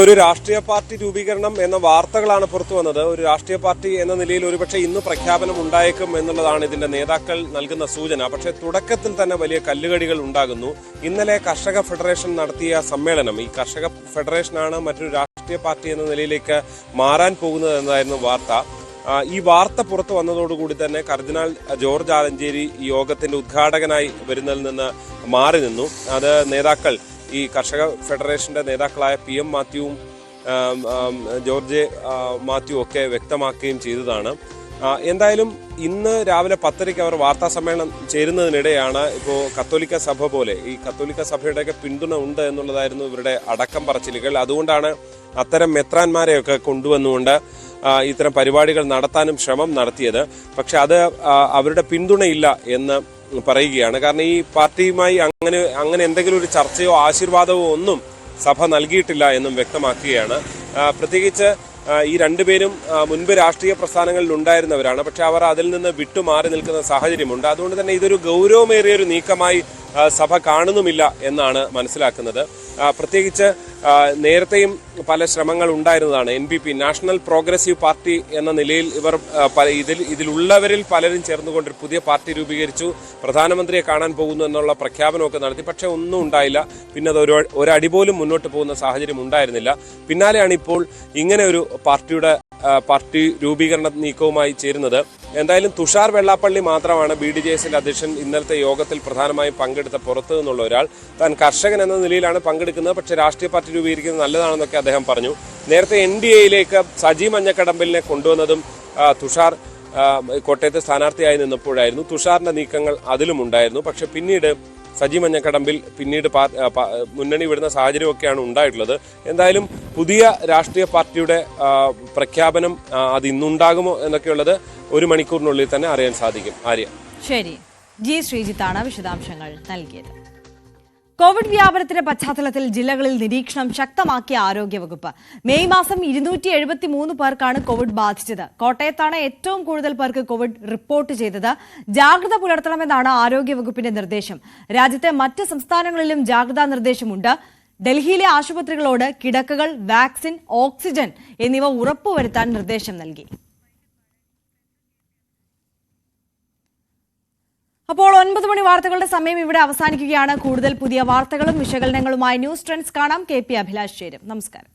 ഒരു രാഷ്ട്രീയ പാർട്ടി രൂപീകരണം എന്ന വാർത്തകളാണ് പുറത്തു വന്നത്. ഒരു രാഷ്ട്രീയ പാർട്ടി എന്ന നിലയിൽ ഒരുപക്ഷെ ഇന്ന് പ്രഖ്യാപനം ഉണ്ടായേക്കും എന്നുള്ളതാണ് ഇതിന്റെ നേതാക്കൾ നൽകുന്ന സൂചന. പക്ഷേ തുടക്കത്തിൽ തന്നെ വലിയ കല്ലുകടികൾ ഉണ്ടാകുന്നു. ഇന്നലെ കർഷക ഫെഡറേഷൻ നടത്തിയ സമ്മേളനം, ഈ കർഷക ഫെഡറേഷനാണ് മറ്റൊരു രാഷ്ട്രീയ പാർട്ടി എന്ന നിലയിലേക്ക് മാറാൻ പോകുന്നത് എന്നതായിരുന്നു വാർത്ത. ഈ വാർത്ത പുറത്തു വന്നതോടുകൂടി തന്നെ കർദിനാൾ ജോർജ് ആലഞ്ചേരി ഈ യോഗത്തിന്റെ ഉദ്ഘാടകനായി വരുന്നതിൽ നിന്ന് മാറി നിന്നു. അത് നേതാക്കൾ, ഈ കർഷക ഫെഡറേഷന്റെ നേതാക്കളായ PM മാത്യുവും ജോർജ് മാത്യു ഒക്കെ വ്യക്തമാക്കുകയും ചെയ്തതാണ്. എന്തായാലും ഇന്ന് രാവിലെ 10:00 അവർ വാർത്താ സമ്മേളനം ചേരുന്നതിനിടെയാണ് ഇപ്പോൾ കത്തോലിക്ക സഭ പോലെ ഈ കത്തോലിക്ക സഭയുടെയൊക്കെ പിന്തുണ ഉണ്ട് എന്നുള്ളതായിരുന്നു ഇവരുടെ അടക്കം പറച്ചിലുകൾ. അതുകൊണ്ടാണ് അത്തരം മെത്രാന്മാരെയൊക്കെ കൊണ്ടുവന്നുകൊണ്ട് ഇത്തരം പരിപാടികൾ നടത്താനും ശ്രമം നടത്തിയത്. പക്ഷെ അത് അവരുടെ പിന്തുണയില്ല എന്ന് പറയുകയാണ്. കാരണം ഈ പാർട്ടിയുമായി അങ്ങനെ എന്തെങ്കിലും ഒരു ചർച്ചയോ ആശീർവാദമോ ഒന്നും സഭ നൽകിയിട്ടില്ല എന്നും വ്യക്തമാക്കുകയാണ്. പ്രത്യേകിച്ച് ഈ രണ്ടുപേരും മുൻപ് രാഷ്ട്രീയ പ്രസ്ഥാനങ്ങളിൽ ഉണ്ടായിരുന്നവരാണ്. പക്ഷെ അവർ അതിൽ നിന്ന് വിട്ടുമാറി നിൽക്കുന്ന സാഹചര്യമുണ്ട്. അതുകൊണ്ട് തന്നെ ഇതൊരു ഗൗരവമേറിയൊരു നീക്കമായി സഭ കാണുന്നുമില്ല എന്നാണ് മനസ്സിലാക്കുന്നത്. പ്രത്യേകിച്ച് നേരത്തെയും പല ശ്രമങ്ങൾ ഉണ്ടായിരുന്നതാണ്. NPP, നാഷണൽ പ്രോഗ്രസീവ് പാർട്ടി എന്ന നിലയിൽ ഇവർ ഇതിലുള്ളവരിൽ പലരും ചേർന്നുകൊണ്ട് പുതിയ പാർട്ടി രൂപീകരിച്ചു, പ്രധാനമന്ത്രിയെ കാണാൻ പോകുന്നു എന്നുള്ള പ്രഖ്യാപനമൊക്കെ നടത്തി. പക്ഷെ ഒന്നും ഉണ്ടായില്ല. പിന്നെ അത് ഒരടി പോലും മുന്നോട്ട് പോകുന്ന സാഹചര്യം ഉണ്ടായിരുന്നില്ല. പിന്നാലെയാണ് ഇപ്പോൾ ഇങ്ങനെ ഒരു പാർട്ടി രൂപീകരണ നീക്കവുമായി ചേരുന്നത്. എന്തായാലും തുഷാർ വെള്ളാപ്പള്ളി മാത്രമാണ് BDJSന്റെ അധ്യക്ഷൻ ഇന്നലത്തെ യോഗത്തിൽ പ്രധാനമായും പങ്കെടുത്ത പുറത്തു നിന്നുള്ള ഒരാൾ. താൻ കർഷകൻ എന്ന നിലയിലാണ് പങ്കെടുക്കുന്നത്, പക്ഷേ രാഷ്ട്രീയ പാർട്ടി രൂപീകരിക്കുന്നത് നല്ലതാണെന്നൊക്കെ അദ്ദേഹം പറഞ്ഞു. നേരത്തെ NDAയിലേക്ക് സജി മഞ്ഞക്കടമ്പലിനെ കൊണ്ടുവന്നതും തുഷാർ കോട്ടയത്തെ സ്ഥാനാർത്ഥിയായി നിന്നപ്പോഴായിരുന്നു. തുഷാറിന്റെ നീക്കങ്ങൾ അതിലും ഉണ്ടായിരുന്നു. പക്ഷെ പിന്നീട് സജി മഞ്ഞക്കടമ്പിൽ മുന്നണി വിടുന്ന സാഹചര്യമൊക്കെയാണ് ഉണ്ടായിട്ടുള്ളത്. എന്തായാലും പുതിയ രാഷ്ട്രീയ പാർട്ടിയുടെ പ്രഖ്യാപനം അത് ഇന്നുണ്ടാകുമോ എന്നൊക്കെയുള്ളത് 1 മണിക്കൂറിനുള്ളിൽ തന്നെ അറിയാൻ സാധിക്കും. ആര്യ. ശരി, ജി ശ്രീജിത്താണ് വിശദാംശങ്ങൾ നൽകിയത്. കോവിഡ് വ്യാപനത്തിന്റെ പശ്ചാത്തലത്തിൽ ജില്ലകളിൽ നിരീക്ഷണം ശക്തമാക്കിയ ആരോഗ്യവകുപ്പ്. മെയ് മാസം 273 പേർക്കാണ് കോവിഡ് ബാധിച്ചത്. കോട്ടയത്താണ് ഏറ്റവും കൂടുതൽ പേർക്ക് കോവിഡ് റിപ്പോർട്ട് ചെയ്തത്. ജാഗ്രത പുലർത്തണമെന്നാണ് ആരോഗ്യവകുപ്പിന്റെ നിർദ്ദേശം. രാജ്യത്തെ മറ്റ് സംസ്ഥാനങ്ങളിലും ജാഗ്രതാ നിർദ്ദേശമുണ്ട്. ഡൽഹിയിലെ ആശുപത്രികളോട് കിടക്കകൾ, വാക്സിൻ, ഓക്സിജൻ എന്നിവ ഉറപ്പുവരുത്താൻ നിർദ്ദേശം നൽകി. അപ്പോൾ 9 മണി വാർത്തകളുടെ സമയം ഇവിടെ അവസാനിക്കുകയാണ്. കൂടുതൽ പുതിയ വാർത്തകളും വിശകലനങ്ങളുമായി ന്യൂസ് ട്രെൻഡ്സ് കാണാം. KP അഭിലാഷ് ചേരും. നമസ്കാരം.